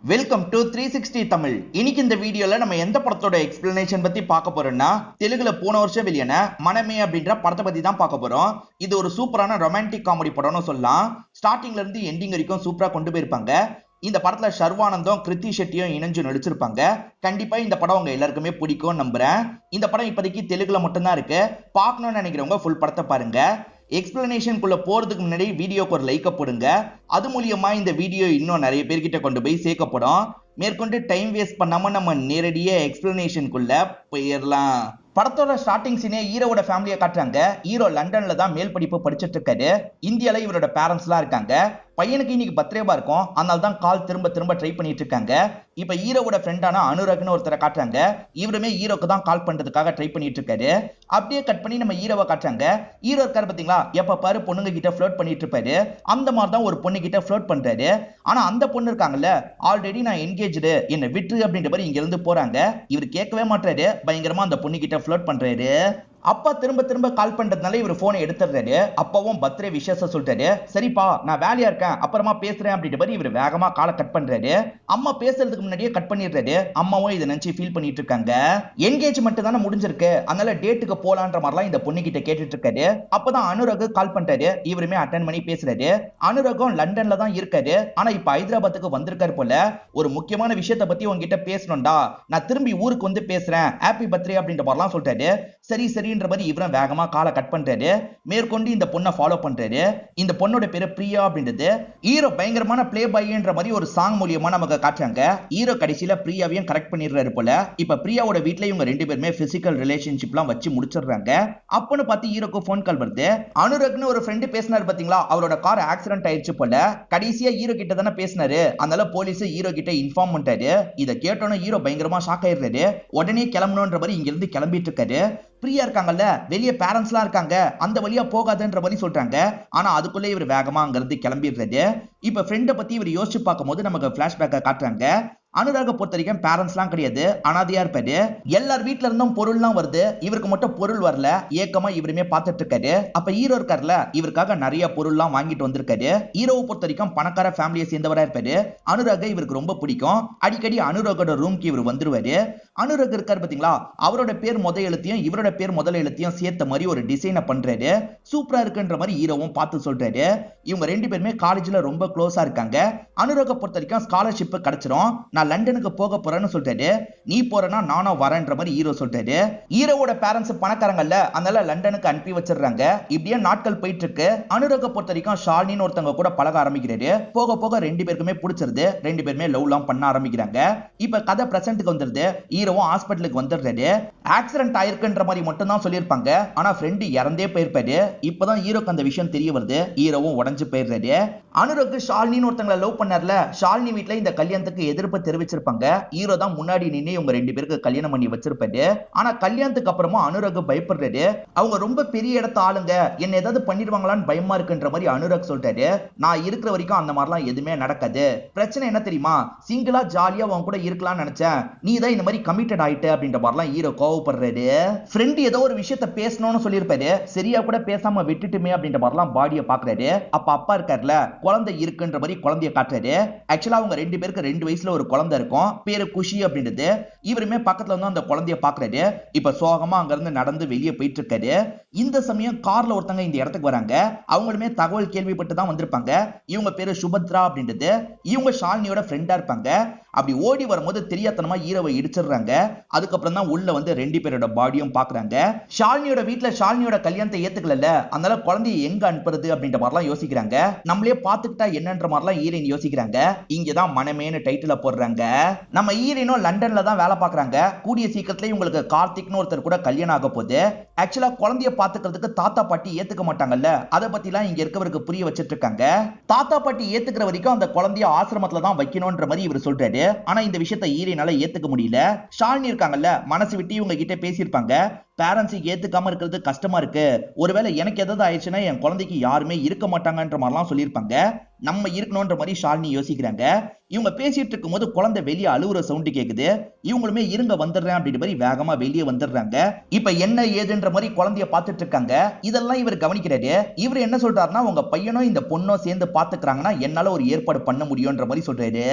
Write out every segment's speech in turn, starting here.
Welcome to 360 Tamil. இன்னைக்கு இந்த வீடியோல நம்ம எந்த படத்தோட எக்ஸ்பிளனேஷன் பத்தி பார்க்க போறோம்னா, தெலுங்குல போன வருஷம் வெளியான மனமே அப்படின்ற படத்தை பத்தி தான் பார்க்க போறோம். இது ஒரு சூப்பரான ரொமான்டிக் காமெடி படம்னு சொல்லலாம். ஸ்டார்டிங்ல இருந்து எண்டிங் வரைக்கும் சூப்பரா கொண்டு போயிருப்பாங்க. இந்த படத்துல ஷர்வானந்தும் கிருத்தி ஷெட்டியும் இணைஞ்சு நடிச்சிருப்பாங்க. கண்டிப்பா இந்த படம் உங்க எல்லாருக்குமே பிடிக்கும் நம்புறேன். இந்த படம் இப்போதைக்கு தெலுங்குல மட்டும்தான் இருக்கு. பார்க்கணும்னு நினைக்கிறவங்க ஃபுல் படத்தை பாருங்க. எக்ஸ்பிளனேஷனுக்குள்ள போறதுக்கு முன்னாடி வீடியோக்கு ஒரு லைக் போடுங்க. அது மூலியமா இந்த வீடியோ இன்னும் நிறைய பேர்கிட்ட கொண்டு போய் சேர்க்கப்படும். மேற்கொண்டு டைம் வேஸ்ட் பண்ணாம நம்ம நேரடியா எக்ஸ்பிளனேஷனுக்குள்ள போயிடலாம். படத்தோட ஸ்டார்டிங் சீனே ஹீரோவோட ஃபேமிலியை காட்டுறாங்க. ஹீரோ லண்டன்ல தான் மேல் படிப்பு படிச்சுட்டு இருக்காரு. இந்தியால இவரோட பேரண்ட்ஸ் எல்லாம் இருக்காங்க. பையனுக்கு இன்னைக்கு பர்த்டேவா இருக்கும், அதனால தான் கால் திரும்ப திரும்ப ட்ரை பண்ணிட்டு இருக்காங்க. இப்ப ஹீரோவோட ஃப்ரெண்டான அனுராக்னு ஒருத்தரை காட்டுறாங்க. இவருமே ஹீரோக்கு தான் கால் பண்றதுக்காக ட்ரை பண்ணிட்டு இருக்காரு. அப்படியே கட் பண்ணி நம்ம ஹீரோவை காட்டுறாங்க. ஹீரோ இருக்காரு பாத்தீங்களா, எப்ப பாரு பொண்ணுங்க கிட்ட ஃப்ளோட் பண்ணிட்டு இருப்பாரு. அந்த மாதிரி தான் ஒரு பொண்ணு கிட்ட ஃப்ளோட் பண்றாரு. ஆனா அந்த பொண்ணு இருக்காங்கல்ல, ஆல்ரெடி நான் என்கேஜ்டு, என்ன விட்டு அப்படின்ற மாதிரி இங்க இருந்து போறாங்க. இவர் கேட்கவே மாட்டாரு, பயங்கரமா அந்த பொண்ணு கிட்ட ஃப்ளோட் பண்றாரு. அப்பா திரும்ப திரும்ப கால் பண்றதுனால இவர் போனை எடுத்துறாரு. அப்பாவும் பர்த்டே விஷயத்த சொல்றாரு. சரிப்பா நான் வேலையா இருக்கேன், அப்புறமா பேசுறேன் அப்படின்ற மாதிரி இவர் வேகமா காலை கட் பண்றாரு. அம்மா பேசுறதுக்கு முன்னாடியே கட் பண்ணிடுறாரு. அம்மாவும் இதை நினைச்சு ஃபீல் பண்ணிட்டு இருக்காங்க. என்கேஜ்மெண்ட் தானே முடிஞ்சிருக்கு, அதனால டேட்டுக்கு போலான்ற மாதிரிலாம் இந்த பொண்ணு கிட்ட கேட்டுட்டு இருக்காரு. அப்பதான் அனுராக் கால் பண்றாரு. இவருமே அட்டன் பண்ணி பேசுறாரு. அனுராகும் லண்டன்ல தான் இருக்காரு, ஆனா இப்ப ஹைதராபாத்துக்கு வந்திருக்காரு போல. ஒரு முக்கியமான விஷயத்தை பத்தி உங்ககிட்ட பேசணும்டா, நான் திரும்பி ஊருக்கு வந்து பேசுறேன், ஹாப்பி பர்த்டே அப்படின்ற மாதிரிலாம் சொல்றாரு. சரி சரி இவரும் வேகமா காலை கட் பண்றாரு. மேற்கொண்டு இந்த பொண்ணை ஃபாலோ பண்றாரு. இந்த பொண்ணோட பேரு பிரியா அப்படின்றது. ஹீரோ பயங்கரமான பிளே பாய்ன்ற மாதிரி ஒரு சாங் மூலியமா நமக்கு காட்டுறாங்க. ஹீரோ கடைசியில பிரியாவையும் கரெக்ட் பண்ணிடுறாரு போல. இப்ப பிரியாவோட வீட்ல இவங்க ரெண்டு பேருமே பிசிக்கல் ரிலேஷன்ஷிப்லாம் வச்சு முடிச்சிடுறாங்க. அப்பன்னு பார்த்து ஹீரோக்கு போன் கால் வருது. அனுராக்னு ஒரு ஃப்ரெண்டு பேசினாரு பாத்தீங்களா, அவரோட கார் ஆக்சிடென்ட் ஆயிடுச்சு போல. கடைசியா ஹீரோ கிட்ட தானே பேசினாரு, அதனால போலீஸ் ஹீரோ கிட்ட இன்ஃபார்ம் பண்ணிட்டாரு. இதை கேட்டோன்னு ஹீரோ பயங்கரமா ஷாக் ஆயிடுறாரு. உடனே கிளம்பணும்ன்ற மாதிரி இங்க இருந்து கிளம்பிட்டு இருக்காரு. பிரியா இருக்காங்கல்ல, வெளியே பேரண்ட்ஸ் எல்லாம் இருக்காங்க, அந்த வழியா போகாதுன்ற மாதிரி சொல்றாங்க. ஆனா அதுக்குள்ளே இவர் வேகமா அங்க இருந்து கிளம்பிடுறாரு. இப்ப ஃப்ரெண்டை பத்தி இவர் யோசிச்சு பார்க்கும் போது நமக்கு பிளாஷ்பேக்கை காட்டுறாங்க. அனுராக பொறுத்த வரைக்கும் பேரண்ட்ஸ் எல்லாம் கிடையாது, அனாதையா இருப்பாரு. எல்லார் வீட்டுல இருந்தும் பொருள்லாம் வருது, இவருக்கு மட்டும் பொருள் வரல. ஏக்கமா இவருமே பார்த்துட்டு இருக்காரு. அப்ப ஹீரோ இருக்காருல, இவருக்காக நிறைய பொருள்லாம் வாங்கிட்டு வந்திருக்காரு. ஹீரோவை பொறுத்த வரைக்கும் பணக்கார ஃபேமிலியை சேர்ந்தவரா இருப்பாரு. அனுராக இவருக்கு ரொம்ப பிடிக்கும். அடிக்கடி அனுராகோட ரூம்க்கு இவர் வந்துருவாரு. அனுராக் இருக்காரு பாத்தீங்களா, அவரோட பேர் முதல் எழுத்தையும் இவரோட பேர் முதல் எழுத்தையும் சேர்த்த மாதிரி ஒரு டிசைனை பண்றாரு. சூப்பரா இருக்குன்ற மாதிரி ஹீரோவும் பார்த்து சொல்றாரு. இவங்க ரெண்டு பேருமே காலேஜ்ல ரொம்ப க்ளோஸா இருக்காங்க. அனுராக பொறுத்த வரைக்கும் ஸ்காலர்ஷிப் கிடைச்சிரும், நான் லண்டனுக்கு போக போறேன்னு சொல்றாரு. நீ போறேன்னா நானும் வரேன்ற மாதிரி ஹீரோ சொல்றாரு. ஹீரோவோட பேரண்ட்ஸ் பணக்காரங்கல்ல, அதனால லண்டனுக்கு அனுப்பி வச்சிடுறாங்க. இப்படியே நாட்கள் போயிட்டு இருக்கு. அனுராக பொறுத்த வரைக்கும் ஷாலினின்னு ஒருத்தவங்க கூட பழக ஆரம்பிக்கிறாரு. போக போக ரெண்டு பேருக்குமே பிடிச்சிருது. ரெண்டு பேருமே லவ்லாம் பண்ண ஆரம்பிக்கிறாங்க. இப்ப கதை பிரசன்ட்க்கு வந்துருது. ஹீரோவும் ஹாஸ்பிட்டலுக்கு வந்துடுறாரு. ஆக்சிடென்ட் ஆயிருக்குன்ற மாதிரி மட்டும் தான் சொல்லியிருப்பாங்க, ஆனா ஃப்ரெண்டு இறந்தே போயிருப்பாரு. இப்பதான் ஹீரோக்கு அந்த விஷயம் தெரிய வருது. ஹீரோவும் உடஞ்சு போயிடுறாரு. அனுராக் ஷாலினின்னு ஒருத்தவங்களை லவ் பண்ணார்ல, ஷாலினி வீட்டுல இந்த கல்யாணத்துக்கு எதிர்ப்பு தெரிவிச்சிருப்பாங்க. ஹீரோ தான் முன்னாடி நின்று இவங்க ரெண்டு பேருக்கு கல்யாணம் பண்ணி வச்சிருப்பாரு. ஆனா கல்யாணத்துக்கு அப்புறமா அனுராக் பயப்படுறாரு. அவங்க ரொம்ப பெரிய இடத்து ஆளுங்க, என்ன ஏதாவது பண்ணிடுவாங்களான்னு பயமா இருக்குன்ற மாதிரி அனுராக் சொல்றாரு. நான் இருக்கிற வரைக்கும் அந்த மாதிரிலாம் எதுவுமே நடக்காது. பிரச்சனை என்ன தெரியுமா, சிங்கிளா ஜாலியா அவங்க கூட இருக்கலாம்னு நினைச்சேன், நீ தான் இந்த மாதிரி கமிட்டட் ஆயிட்டு அப்படின்ற மாதிரிலாம் ஹீரோ கோவப்படுறாரு. ஃப்ரெண்ட் ஏதோ ஒரு விஷயத்த பேசணும்னு சொல்லியிருப்பாரு, சரியா கூட பேசாம விட்டுட்டுமே அப்படின்ற மாதிரிலாம் பாடியை பாக்குறாரு. அப்பா இருக்காருல, குழந்தை இருக்குன்ற மாதிரி குழந்தைய காட்டுறாரு. ஆக்சுவலா அவங்க ரெண்டு பேருக்கு 2 வயசுல ஒரு குழந்தை இருக்கும், பேரு குஷி அப்படின்றது. இவருமே பக்கத்துல வந்து அந்த குழந்தைய பாக்குறாரு. இப்ப சோகமா அங்க இருந்து நடந்து வெளியே போயிட்டு இருக்காரு. இந்த சமயம் கார்ல ஒருத்தங்க இந்த இடத்துக்கு வராங்க. அவங்களுமே தகவல் கேள்விப்பட்டு தான் வந்திருப்பாங்க. இவங்க பேரு சுபத்ரா அப்படின்றது. இவங்க ஷாலினியோட ஃப்ரெண்டா இருப்பாங்க. அப்படி ஓடி வரும்போது தெரியாதனமா ஹீரோவை இடிச்சிடுறாங்க. அதுக்கப்புறம் தான் உள்ள வந்து ரெண்டு பேரோட பாடியும் பாக்குறாங்க. ஷாலினியோட வீட்டுல ஷாலினியோட கல்யாணத்தை ஏத்துக்கல, அதனால குழந்தையை எங்க அனுப்புறது அப்படின்ற மாதிரிலாம் யோசிக்கிறாங்க. நம்மளே பாத்துக்கிட்டா என்னன்ற மாதிரிலாம் ஹீரோயின் யோசிக்கிறாங்க. இங்கதான் மனமேனு டைட்டில போடுறாங்க. நம்ம ஹீரோயினும் லண்டன்ல தான் வேலை பாக்குறாங்க. கூடிய சீக்கிரத்துல இவங்களுக்கு கார்த்திக்னு ஒருத்தர் கூட கல்யாணம் ஆக போகுது. ஆக்சுவலா குழந்தைய பாத்துக்கிறதுக்கு தாத்தா பாட்டி ஏத்துக்க மாட்டாங்கல்ல, அதை பத்தி எல்லாம் இங்க இருக்கவருக்கு புரிய வச்சிட்டு இருக்காங்க. தாத்தா பாட்டி ஏத்துக்கிற வரைக்கும் அந்த குழந்தைய ஆசிரமத்துல தான் வைக்கணும்ன்ற மாதிரி இவர் சொல்றாரு. ஆனா இந்த விஷயத்தை ஹீரோயினால ஏத்துக்க முடியல. ஷாலினி இருக்காங்கல்ல, மனசு விட்டு இவங்க கிட்ட பேசியிருப்பாங்க. பேரண்ட்ஸ் ஏத்துக்காம இருக்கிறது கஷ்டமா இருக்கு, ஒருவேளை எனக்கு ஏதாவது ஆயிடுச்சுன்னா என் குழந்தைக்கு யாருமே இருக்க மாட்டாங்கன்ற மாதிரிலாம் சொல்லியிருப்பாங்க. நம்ம இருக்கணும்ன்ற மாதிரி ஷாலினி யோசிக்கிறாங்க. இவங்க பேசிட்டு இருக்கும் போது குழந்தை வெளியே அழுவுற சவுண்ட் கேக்குது. இவங்களுமே இருங்க வந்துடுறேன் அப்படின்ற மாதிரி வேகமா வெளியே வந்துடுறாங்க. இப்ப என்ன ஏதுன்ற மாதிரி குழந்தைய பார்த்துட்டு இருக்காங்க. இதெல்லாம் இவர் கவனிக்கிறாரு. இவர் என்ன சொல்றாருன்னா, உங்க பையனும் இந்த பொண்ணும் சேர்ந்து பாத்துக்கிறாங்கன்னா என்னால ஒரு ஏற்பாடு பண்ண முடியும்ன்ற மாதிரி சொல்றாரு.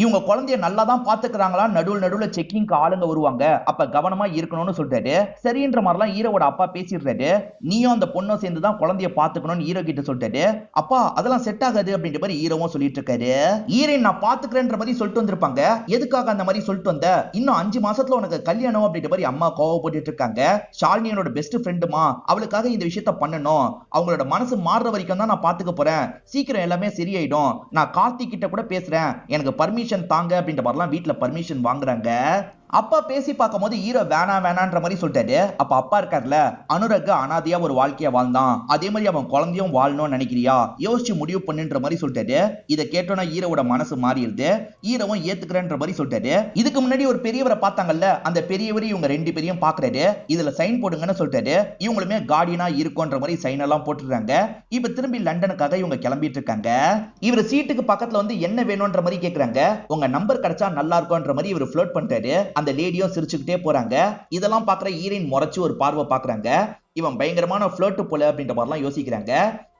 இவங்க குழந்தைய நல்லா தான் பாத்துக்கிறாங்களா, நடுவுல செக்கிங்க்கு ஆளுங்க வருவாங்க, அப்ப கவனமா இருக்கணும்னு சொல்றாரு. சரின்ற மாதிரிலாம் ஹீரோவோட அப்பா பேசிடுறாரு. நீயும் அந்த பொண்ணும் சேர்ந்து தான் குழந்தைய பாத்துக்கணும்னு ஹீரோ கிட்ட சொல்றாரு. அப்பா அதெல்லாம் செட் ஆகாது அப்படின்ற மாதிரி ஹீரோவும் சொல்லிட்டு இருக்காரு. ஹீரோயின் நான் பாத்துக்கிறேன்ற மாதிரி சொல்லிட்டு வந்திருப்பாங்க. எதுக்காக அந்த மாதிரி சொல்லிட்டு வந்த, இன்னும் 5 மாசத்துல உனக்கு கல்யாணம் அப்படின்ற மாதிரி அம்மா கோவப்பட்டு இருக்காங்க. ஷாலினியோட பெஸ்ட் ஃப்ரெண்டுமா, அவளுக்காக இந்த விஷயத்த பண்ணணும், அவங்களோட மனசு மாறுற வரைக்கும் தான் நான் பாத்துக்க போறேன், சீக்கிரம் எல்லாமே சரியாயிடும், நான் கார்த்திக் கிட்ட கூட பேசுறேன், எனக்கு பர்மிஷன் தாங்க அப்படின்ற மாதிரிலாம் வீட்டுல பர்மிஷன் வாங்குறாங்க. அப்பா பேசி பார்க்கும் போது ஹீரோ வேணான்ற மாதிரி சொல்லிட்டாரு. அப்ப அப்பா இருக்காருல, அனுரக் அனாதையா ஒரு வாழ்க்கைய வாழ்ந்தான், அதே மாதிரி அவன் குழந்தையும் வாழணும்னு நினைக்கிறியா, யோசிச்சு முடிவு பண்ணுன்ற மாதிரி சொல்லிட்டாரு. இதை கேட்டோன்னா ஹீரோவோட மனசு மாறிடுது. ஹீரோவும் ஏத்துக்கிறேன்ற மாதிரி சொல்லிட்டாரு. இதுக்கு முன்னாடி ஒரு பெரியவரை பார்த்தாங்கல்ல, அந்த பெரியவர் இவங்க 2 பேரையும் பாக்குறாரு. இதுல சைன் போடுங்கன்னு சொல்லிட்டாரு. இவங்களுமே கார்டியனா இருக்கும்ன்ற மாதிரி சைன் எல்லாம் போட்டுறாங்க. இப்ப திரும்பி லண்டனுக்காக இவங்க கிளம்பிட்டு இருக்காங்க. இவர் சீட்டுக்கு பக்கத்துல வந்து என்ன வேணும்ன்ற மாதிரி கேக்குறாங்க. உங்க நம்பர் கிடைச்சா நல்லா இருக்கும்ன்ற மாதிரி இவர் ஃப்ளோட் பண்றாரு. அந்த லேடியும் சிரிச்சுக்கிட்டே போறாங்க. இதெல்லாம் பாக்குற ஹீரோயின் முறைச்சு ஒரு பார்வை பாக்குறாங்க. இவன் பயங்கரமான ஃப்ளர்ட் போல அப்படின்ற மாதிரிலாம் யோசிக்கிறாங்க.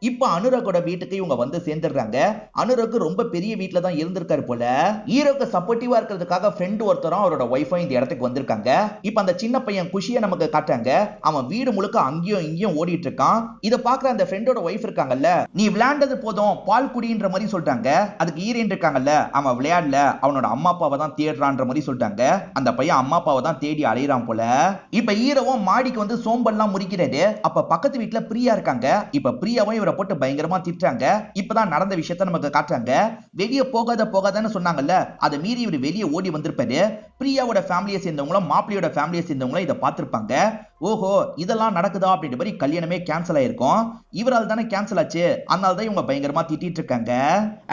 இப்ப அனுரகோட வீட்டுக்கு இவங்க வந்து சேர்ந்துடுறாங்க. அனுரக் ரொம்ப பெரிய வீட்டுல தான் இருந்திருக்காரு போல. ஹீரோக்கு சப்போர்ட்டிவா இருக்கிறதுக்காக ஃப்ரெண்ட் ஒருத்தரும் அவரோட ஒய்ஃபும் இந்த இடத்துக்கு வந்திருக்காங்க. இப்ப அந்த சின்ன பையன் குஷியை நமக்கு காட்டுறாங்க. அவன் வீடு முழுக்க அங்கேயும் இங்கேயும் ஓடிட்டு இருக்கான். இதை பாக்குற அந்த ஃப்ரெண்டோட ஒய்ஃப் இருக்காங்கல்ல, நீ விளையாண்டது போதும் பால் குடின்ற மாதிரி சொல்றாங்க. அதுக்கு ஹீரோயின் இருக்காங்கல்ல, அவன் விளையாடல, அவனோட அம்மா அப்பாவை தான் தேடுறான்ற மாதிரி சொல்றாங்க. அந்த பையன் அம்மா அப்பாவை தான் தேடி அலையிறான் போல. இப்ப ஹீரோவும் மாடிக்கு வந்து சோம்பல்லாம் முறிக்கிறாரு. அப்ப பக்கத்து வீட்டுல பிரியா இருக்காங்க. இப்ப பிரியாவும் இவரை போட்டு பயங்கரமா திட்டுறாங்க. இப்பதான் நடந்த விஷயத்தை நமக்கு காட்டுறாங்க. வெளியே போகாதன்னு சொன்னாங்கல்ல, அதை மீறி இவர் வெளியே ஓடி வந்திருப்பாரு. பிரியாவோட ஃபேமிலியை சேர்ந்தவங்களும் மாப்பிள்ளையோட ஃபேமிலியை சேர்ந்தவங்களும் இதை பார்த்திருப்பாங்க. ஓஹோ இதெல்லாம் நடக்குதா அப்படின்ற மாதிரி கல்யாணமே கேன்சல் ஆயிருக்கும். இவரால் தானே கேன்சல் ஆச்சு, அதனால தான் இவங்க பயங்கரமா திட்டிட்டு இருக்காங்க.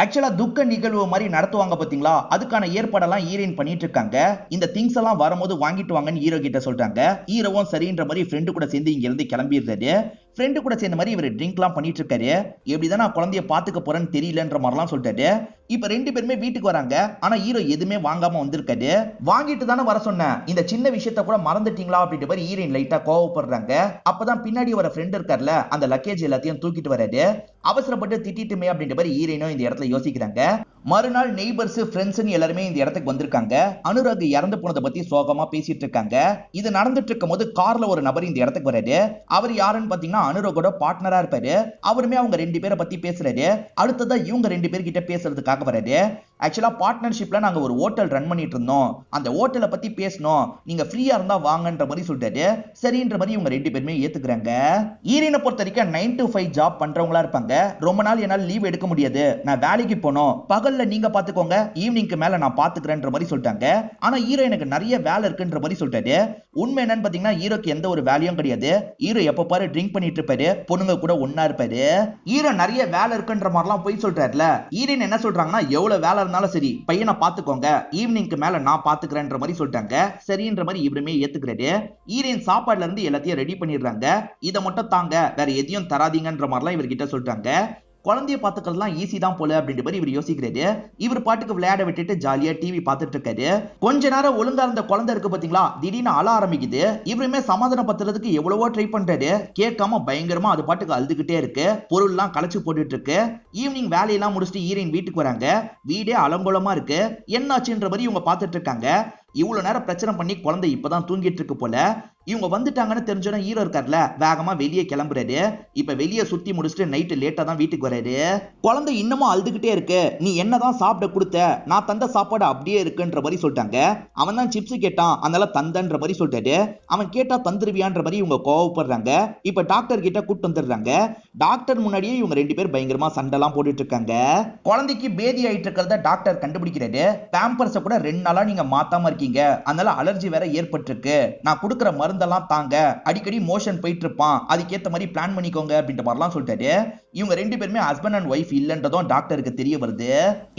ஆக்சுவலா துக்க நிகழ்வு மாதிரி நடத்துவாங்க பாத்தீங்களா, அதுக்கான ஏற்பாடெல்லாம் ஹீரோயின் பண்ணிட்டு இருக்காங்க. இந்த திங்ஸ் எல்லாம் வரும்போது வாங்கிட்டு வாங்கன்னு ஹீரோ கிட்ட சொல்றாங்க. ஹீரோவும் சரின்ற மாதிரி ஃப்ரெண்டு கூட சேர்ந்து இங்க இருந்து கிளம்பிடுறாரு. ஃப்ரெண்டு கூட சேர்ந்த மாதிரி இவர் ட்ரிங்க் எல்லாம் பண்ணிட்டு இருக்காரு. எப்படிதான் நான் குழந்தைய பாத்துக்க போறேன்னு தெரியலன்ற மாதிரிலாம் சொல்லிட்டாரு. இப்ப 2 பேருமே வீட்டுக்கு வராங்க. ஆனா ஹீரோ எதுவுமே வாங்காம வந்திருக்காரு. வாங்கிட்டு தானே வர சொன்னேன், இந்த சின்ன விஷயத்த கூட மறந்துட்டீங்களா அப்படின்ற மாதிரி ஹீரோயின் லைட்டா கோவப்படுறாங்க. அப்பதான் பின்னாடி வர ஃப்ரெண்ட் இருக்கார்ல, அந்த லக்கேஜ் எல்லாத்தையும் தூக்கிட்டு வராரு. அவசரப்பட்டு திட்டிட்டுமே அப்படின்ற மாதிரி ஹீரோயினும் இந்த இடத்துல யோசிக்கிறாங்க. மறுநாள் நெய்பர்ஸ் ஃப்ரெண்ட்ஸ் எல்லாருமே இந்த இடத்துக்கு வந்திருக்காங்க. அனுராக் இறந்து போனதை பத்தி சோகமா பேசிட்டு இருக்காங்க. இது நடந்துட்டு இருக்கும் போது கார்ல ஒரு நபர் இந்த இடத்துக்கு வராரு. அவர் யாருன்னு பாத்தீங்கன்னா அனுராகோட பார்ட்னரா இருப்பாரு. அவருமே அவங்க 2 பேரை பத்தி பேசுறாரு. அடுத்ததா இவங்க 2 பேர்கிட்ட பேசுறதுக்காக வராரு. ஆக்சுவலா பார்ட்னர்ஷிப்ல நாங்க ஒரு ஹோட்டல் ரன் பண்ணிட்டு இருந்தோம், அந்த ஹோட்டலை பத்தி பேசணும், நீங்க ஃப்ரீயா இருந்தா வாங்கன்ற மாதிரி சொல்லிட்டாரு. சரின்ற மாதிரி இவங்க 2 பேருமே ஏத்துக்கிறாங்க. ஹீரோயினை பொறுத்த வரைக்கும் 9 to 5 ஜாப் பண்றவங்களா இருப்பாங்க. ரொம்ப நாள் என்னால லீவ் எடுக்க முடியாது, நான் வேலைக்கு போனோம், பகல்ல நீங்க பாத்துக்கோங்க, ஈவினிங்க்கு மேல நான் பாத்துக்கிறேன்ற மாதிரி சொல்லிட்டாங்க. ஆனா ஹீரோயினுக்கு நிறைய வேலை இருக்குன்ற மாதிரி சொல்லிட்டாரு. உண்மை என்னன்னு பாத்தீங்கன்னா ஹீரோக்கு எந்த ஒரு வேலையும் கிடையாது. ஹீரோ எப்ப பாரு ட்ரிங்க் பண்ணிட்டு இருப்பாரு, பொண்ணுங்க கூட ஒன்னா இருப்பாரு. ஹீரோ நிறைய வேலை இருக்குன்ற மாதிரிலாம் போய் சொல்றாருல. ஹீரோயின் என்ன சொல்றாங்கன்னா, எவ்வளவு வேலை இருந்தாலும் சரி பையனை பாத்துக்கோங்க, ஈவினிங்க்கு மேல நான் பாத்துக்கிறேன்ற மாதிரி சொல்லிட்டாங்க. சரின்ற மாதிரி இவருமே ஏத்துக்கிறாரு. ஹீரோயின் சாப்பாடுல இருந்து எல்லாத்தையும் ரெடி பண்ணிடுறாங்க. இதை மட்டும் தாங்க, வேற எதையும் தராதீங்கன்ற மாதிரிலாம் இவர்கிட்ட சொல்லிட்டாங்க. குழந்தைய பாத்துக்கிறதுலாம் ஈஸி தான் போல அப்படின்ற மாதிரி இவர் யோசிக்கிறாரு. இவர் பாட்டுக்கு விளையாட விட்டுட்டு ஜாலியா டிவி பார்த்துட்டு இருக்காரு. கொஞ்ச நேரம் ஒழுங்கா இருந்த குழந்தை இருக்கு பாத்தீங்களா, திடீர்னு அழ ஆரம்பிக்குது. இவருமே சமாதானப்படுத்துறதுக்கு எவ்வளவோ ட்ரை பண்றாரு. கேட்காம பயங்கரமா அது பாட்டுக்கு அழுதுகிட்டே இருக்கு. பொருள் எல்லாம் களைச்சு போட்டுட்டு இருக்கு. ஈவினிங் வேலையெல்லாம் முடிச்சுட்டு ஹீரோயின் வீட்டுக்கு வராங்க. வீடே அலங்கோலமா இருக்கு. என்னாச்சுன்ற மாதிரி இவங்க பார்த்துட்டு இருக்காங்க. இவ்வளவு நேரம் பிரச்சனை பண்ணி குழந்தை இப்பதான் தூங்கிட்டு இருக்கு போல. இவங்க வந்துட்டாங்கன்னு தெரிஞ்சோன்னா ஹீரோ இருக்கார்ல, வேகமா வெளியே கிளம்புறாரு. இப்ப வெளியே சுத்தி முடிச்சுட்டு நைட்டு லேட்டா தான் வீட்டுக்கு வராரு. குழந்தை இன்னமும் அழுதுகிட்டே இருக்கு. நீ என்னதான் சாப்பிட கொடுத்த, நான் தந்த சாப்பாடு அப்படியே இருக்குன்ற மாதிரி சொல்லிட்டாங்க. அவன் தான் சிப்ஸ் கேட்டான், அதனால தந்தன்ற மாதிரி சொல்லிட்டாரு. அவன் கேட்டா தந்துருவியான்ற மாதிரி இவங்க கோவப்படுறாங்க. இப்ப டாக்டர் கிட்ட கூட்டு வந்துடுறாங்க. டாக்டர் முன்னாடியே இவங்க 2 பேர் பயங்கரமா சண்டெல்லாம் போட்டுட்டு இருக்காங்க. குழந்தைக்கு பேதி ஆயிட்டு இருக்கிறத டாக்டர் கண்டுபிடிக்கிறாரு. பேம்பர்ஸை கூட 2 நாளா நீங்க மாத்தாம இருக்கீங்க, அதனால அலர்ஜி வேற ஏற்பட்டிருக்கு, நான் கொடுக்குற மருந்து மருந்தெல்லாம் தாங்க, அடிக்கடி மோஷன் போயிட்டு இருப்பான், அதுக்கேத்த மாதிரி பிளான் பண்ணிக்கோங்க அப்படின்ற மாதிரிலாம் சொல்லிட்டாரு. இவங்க 2 பேருமே ஹஸ்பண்ட் அண்ட் ஒய்ஃப் இல்லன்றதும் டாக்டருக்கு தெரிய வருது.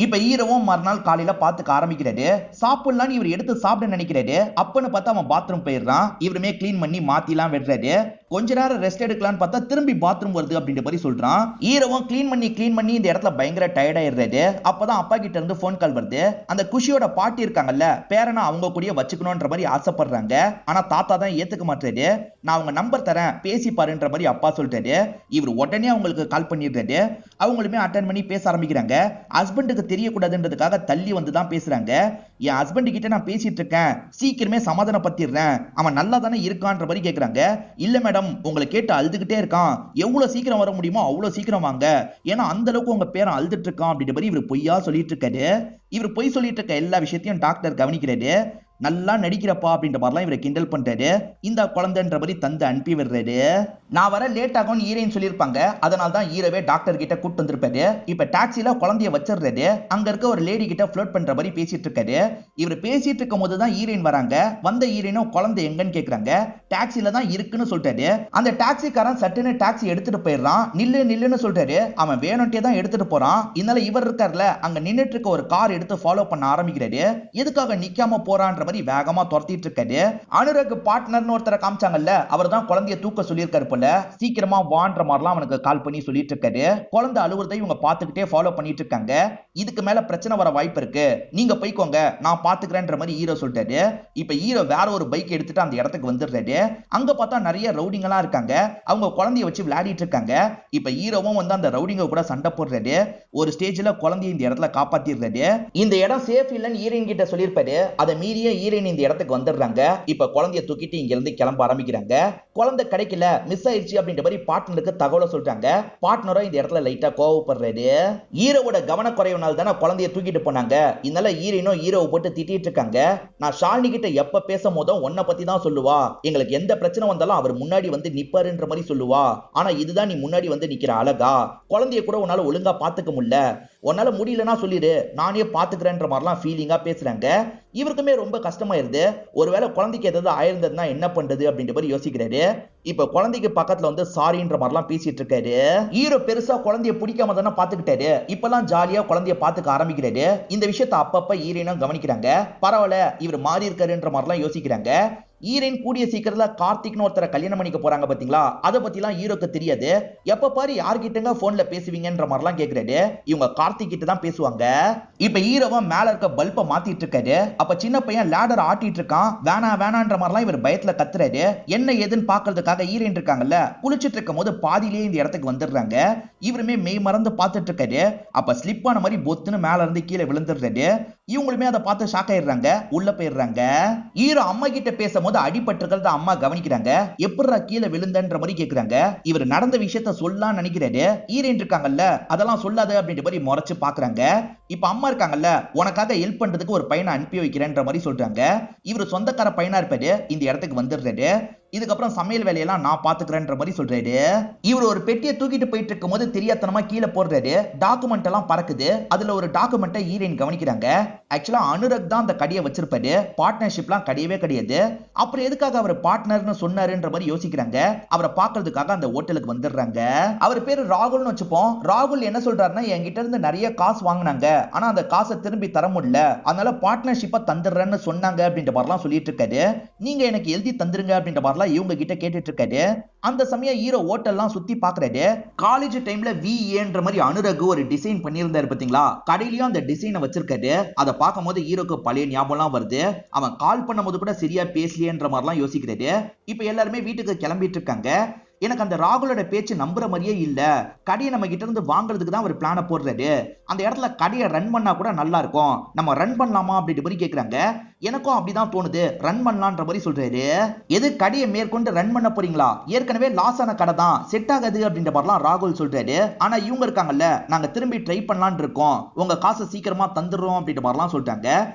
இப்ப ஹீரோவும் மறுநாள் காலையில பாத்துக்க ஆரம்பிக்கிறாரு. சாப்பிடலான்னு இவர் எடுத்து சாப்பிட நினைக்கிறாரு. அப்பன்னு பார்த்தா அவன் பாத்ரூம் போயிடுறான். இவருமே கிளீன் பண்ணி மாத்திலாம் விடுறாரு. கொஞ்ச நேரம் ரெஸ்ட் எடுக்கலான்னு பார்த்தா திரும்பி பாத்ரூம் வருது அப்படின்ற மாதிரி சொல்றான். ஹீரோவும் கிளீன் பண்ணி இந்த இடத்துல பயங்கர டயர்ட் ஆயிடுறாரு. அப்பதான் அப்பா கிட்ட இருந்து போன் கால் வருது. அந்த குஷியோட பாட்டி இருக்காங்கல்ல, பேரனை அவங்க கூடயே வச்சுக்கணும்ன்ற மாதிரி ஆசைப்படுறாங்க. ஆனா தாத்தா தான் ஏத்துக்க மாட்டாரு. நான் அவங்க நம்பர் தரேன், பேசி பாருன்ற மாதிரி அப்பா சொல்லிட்டாரு. இவர் உடனே அவங்களுக்கு கால் பண்ணிடுறாரு. அவங்களுமே அட்டன் பண்ணி பேச ஆரம்பிக்கிறாங்க. ஹஸ்பண்டுக்கு தெரியக்கூடாதுன்றதுக்காக தள்ளி வந்து தான் பேசுறாங்க. என் ஹஸ்பண்ட் கிட்ட நான் பேசிட்டு இருக்கேன், சீக்கிரமே சமாதானப்படுத்திடுறேன், அவன் நல்லா தானே இருக்கான்ற மாதிரி கேட்கறாங்க. இல்ல மேடம், உங்களை கேட்டு அழுதுகிட்டே இருக்கான், எவ்வளவு சீக்கிரம் வர முடியுமோ அவ்வளவு சீக்கிரம் வாங்க, ஏன்னா அந்த அளவுக்கு உங்க பேரன் அழுதுட்டு இருக்கான் அப்படின்ற மாதிரி இவர் பொய்யா சொல்லிட்டு இருக்காரு. இவர் பொய் சொல்லிட்டு இருக்க எல்லா விஷயத்தையும் டாக்டர் கவனிக்கிறாரு. நல்லா நடிக்கிறப்பா அப்படின்ற மாதிரிலாம் இவரை கிண்டல் பண்றாரு. இந்த குழந்தைன்ற மாதிரி தந்து அனுப்பி விடுறாரு. நான் வர லேட் ஆகும்னு ஹீரோயின் சொல்லியிருப்பாங்க, அதனால தான் ஹீரோவே டாக்டர் கிட்ட கூட்டு வந்திருப்பாரு. இப்ப டாக்ஸில குழந்தைய வச்சிடுறாரு. அங்க இருக்க ஒரு லேடி கிட்ட ஃப்ளோட் பண்ற மாதிரி பேசிட்டு இருக்காரு. இவர் பேசிட்டு இருக்கும் போது தான் ஹீரோயின் வராங்க. வந்த ஹீரோயினும் குழந்தை எங்கன்னு கேக்குறாங்க. டாக்ஸில தான் இருக்குன்னு சொல்லிட்டாரு. அந்த டாக்ஸிக்காரன் சட்டுன்னு டாக்ஸி எடுத்துட்டு போயிடுறான். நில்லுன்னு சொல்லிட்டாரு. அவன் வேணும்ட்டே தான் எடுத்துட்டு போறான். இதனால இவர் இருக்கார்ல, அங்க நின்னுட்டு இருக்க ஒரு கார் எடுத்து ஃபாலோ பண்ண ஆரம்பிக்கிறாரு. எதுக்காக நிக்காம போறான்ற மாதிரி வேகமா துரத்திட்டு இருக்காரு. அனுராக் பார்ட்னர்னு ஒருத்தரை காமிச்சாங்கல்ல, அவர் தான் குழந்தைய தூக்க சொல்லியிருக்காரு போல. சீக்கிரமா வான்ற மாதிரிலாம் அவனுக்கு கால் பண்ணி சொல்லிட்டு இருக்காரு. குழந்தை அழுவுறதை இவங்க பாத்துக்கிட்டே ஃபாலோ பண்ணிட்டு இருக்காங்க. இதுக்கு மேல பிரச்சனை வர வாய்ப்பு இருக்கு, நீங்க போய்க்கோங்க, நான் பாத்துக்கிறேன்ற மாதிரி ஹீரோ சொல்லிட்டாரு. இப்ப ஹீரோ வேற ஒரு பைக் எடுத்துட்டு அந்த இடத்துக்கு வந்துடுறாரு. அங்க பார்த்தா நிறைய ரவுடிங்க எல்லாம் இருக்காங்க. அவங்க குழந்தைய வச்சு விளையாடிட்டு இருக்காங்க. இப்ப ஹீரோவும் வந்து அந்த ரவுடிங்க கூட சண்டை போடுறாரு. ஒரு ஸ்டேஜ்ல குழந்தைய இந்த இடத்துல காப்பாத்திடுறாரு. இந்த இடம் சேஃப் இல்லன்னு ஹீரோயின் கிட்ட சொல்லியிருப்பாரு. அதை மீறிய ஹீரோயின் இந்த இடத்துக்கு வந்துடுறாங்க. இப்ப குழந்தைய தூக்கிட்டு இங்க இருந்து கிளம்ப ஆரம்பிக்கிறாங்க. குழந்தை கிடைக்கல, மிஸ் ஆயிடுச்சு அப்படின்ற மாதிரி பார்ட்னருக்கு தகவலை சொல்றாங்க. பார்ட்னரும் இந்த இடத்துல லைட்டா கோவப்படுறாரு. ஹீரோவோட கவனக்குறைவுனால தானே குழந்தைய தூக்கிட்டு போனாங்க. இதனால ஹீரோயினும் ஹீரோவை போட்டு திட்டிட்டு இருக்காங்க. நான் ஷாலினி கிட்ட எப்ப பேசும் போதும் உன்னை பத்தி தான் சொல்லுவா, எங்களுக்கு எந்த பிரச்சனை வந்தாலும் அவர் முன்னாடி வந்து நிப்பாருன்ற மாதிரி சொல்லுவா. ஆனா இதுதான் நீ முன்னாடி வந்து நிக்கிற அழகா, குழந்தைய கூட உன்னால ஒழுங்கா பாத்துக்க முடியல, உன்னால முடியலன்னா சொல்லிடு, நானே பாத்துக்கிறேன்ற மாதிரிலாம் ஃபீலிங்கா பேசுறாங்க. இவருக்குமே ரொம்ப கஷ்டமாயிருது. ஒருவேளை குழந்தைக்கு ஏதாவது ஆயிருந்ததுன்னா என்ன பண்றது அப்படின்ற மாதிரி யோசிக்கிறாரு. இப்ப குழந்தைக்கு பக்கத்துல வந்து சாரின்ற மாதிரிலாம் பேசிட்டு இருக்காரு. ஹீரோ பெருசா குழந்தைய பிடிக்காம தானே பாத்துக்கிட்டாரு. இப்பெல்லாம் ஜாலியா குழந்தைய பாத்துக்க ஆரம்பிக்கிறாரு. இந்த விஷயத்த அப்பப்ப ஹீரோயினும் கவனிக்கிறாங்க. பரவாயில்ல, இவர் மாறி இருக்காருன்ற மாதிரிலாம் யோசிக்கிறாங்க. ஹீரோயின் கூடிய சீக்கிரத்துல கார்த்திக்னு ஒருத்தரை கல்யாணம் பண்ணிக்க போறாங்க பாத்தீங்களா, அதை பத்திலாம் ஹீரோக்கு தெரியாது. எப்ப பாரு யார்கிட்டங்க போன்ல பேசுவீங்கன்ற மாதிரிலாம் கேக்குறாரு. இவங்க கார்த்திக் கிட்ட தான் பேசுவாங்க. இப்ப ஹீரோவா மேல இருக்க பல்ப மாத்திட்டு இருக்காரு. அப்ப சின்ன பையன் லேடர் ஆட்டிட்டு இருக்கான். வேணான்ற மாதிரிலாம் இவர் பயத்துல கத்துறாரு. என்ன ஏதுன்னு பாக்குறதுக்காக ஹீரோயின் இருக்காங்கல்ல, குளிச்சிட்டு இருக்கும் போது பாதியிலேயே இந்த இடத்துக்கு வந்துடுறாங்க. இவருமே மெய் மறந்து பாத்துட்டு இருக்காரு. அப்ப ஸ்லிப் ஆன மாதிரி பொத்துன்னு மேல இருந்து கீழே விழுந்துடுறாரு. இவங்களுமே அதை பார்த்து ஷாக் ஆயிடுறாங்க. உள்ள போயிடுறாங்க. ஹீரோ அம்மா கிட்ட பேசும்போது அடிபட்டிருக்கிறத அம்மா கவனிக்கிறாங்க. எப்படிரா கீழே விழுந்தன்ற மாதிரி கேக்குறாங்க. இவர் நடந்த விஷயத்த சொல்லலாம்னு நினைக்கிறாரு. ஹீரோயின் இருக்காங்கல்ல, அதெல்லாம் சொல்லாத அப்படின்ற மாதிரி முறைச்சு பாக்குறாங்க. இப்ப அம்மா இருக்காங்கல்ல, உனக்காக ஹெல்ப் பண்றதுக்கு ஒரு பையனை அனுப்பி வைக்கிறேன்ற மாதிரி சொல்றாங்க. இவர் சொந்தக்கார பையனா இருப்பாரு. இந்த இடத்துக்கு வந்துடுறாரு. இதுக்கப்புறம் சமையல் வேலையெல்லாம் நான் பாத்துக்கிறேன்ற மாதிரி சொல்றாரு. இவர் ஒரு பெட்டியை தூக்கிட்டு போயிட்டு இருக்கும் போது தெரியாதனமா கீழே போடுறாரு. டாக்குமெண்ட் எல்லாம் பறக்குது. அதுல ஒரு டாக்குமெண்ட்டை ஹீரோயின் கவனிக்கிறாங்க. ஆக்சுவலா அனுராக் தான் அந்த கடையை வச்சிருப்பாரு. பார்ட்னர்ஷிப்லாம் கிடையவே கிடையாது. அப்புறம் எதுக்காக அவர் பார்ட்னர்னு சொன்னாருன்ற மாதிரி யோசிக்கிறாங்க. அவரை பாக்குறதுக்காக அந்த ஹோட்டலுக்கு வந்துடுறாங்க. அவர் பேரு ராகுல்னு வச்சுப்போம். ராகுல் என்ன சொல்றாருன்னா, என்கிட்ட இருந்து நிறைய காசு வாங்கினாங்க, ஆனா அந்த காசை திரும்பி தர முடியல, அதனால பார்ட்னர்ஷிப்பா தந்துடுறேன்னு சொன்னாங்க அப்படின்ற மாதிரிலாம் சொல்லிட்டு இருக்காரு. நீங்க எனக்கு எழுதி தந்துருங்க அப்படின்ற மாதிரி இவங்க கிட்ட கேட்டுட்டு இருக்காரு. அந்த சமயம் ஹீரோ ஹோட்டல்லாம் சுத்தி பாக்குறாரு. காலேஜ் டைம்ல VAன்ற மாதிரி அனுராக் ஒரு டிசைன் பண்ணியிருந்தாரு பாத்தீங்களா, கடையிலயும் அந்த டிசைனை வச்சிருக்காரு. அதை பார்க்கும் போது ஹீரோக்கு பழைய ஞாபகம்லாம் வருது. அவன் கால் பண்ணும் போது கூட சரியா பேசலையேன்ற மாதிரிலாம் யோசிக்கிறாரு. இப்ப எல்லாருமே வீட்டுக்கு கிளம்பிட்டு இருக்காங்க. எனக்கு அந்த ராகுலோட பேச்சு நம்புற மாதிரியே இல்ல. கடையை நம்ம கிட்ட இருந்து வாங்குறதுக்கு தான் ஒரு பிளான போடுறாரு. அந்த இடத்துல கடையை ரன் பண்ணா கூட நல்லா இருக்கும், நம்ம ரன் பண்ணலாமா அப்படின்ற மாதிரி கேக்குறாங்க. எனக்கும் அப்படிதான் தோணுது, ரன் பண்ணலான்ற மாதிரி சொல்றாரு. எது கடையை மேற்கொண்டு ரன் பண்ண போறீங்களா, ஏற்கனவே லாஸ் ஆன கடை தான், செட் ஆகாது அப்படின்ற மாதிரிலாம் ராகுல் சொல்றாரு. ஆனா இவங்க இருக்காங்கல்ல, நாங்க திரும்பி ட்ரை பண்ணலான்னு இருக்கோம், உங்க காசை சீக்கிரமா தந்துடுறோம் அப்படின்ற மாதிரிலாம் சொல்லிட்டாங்க.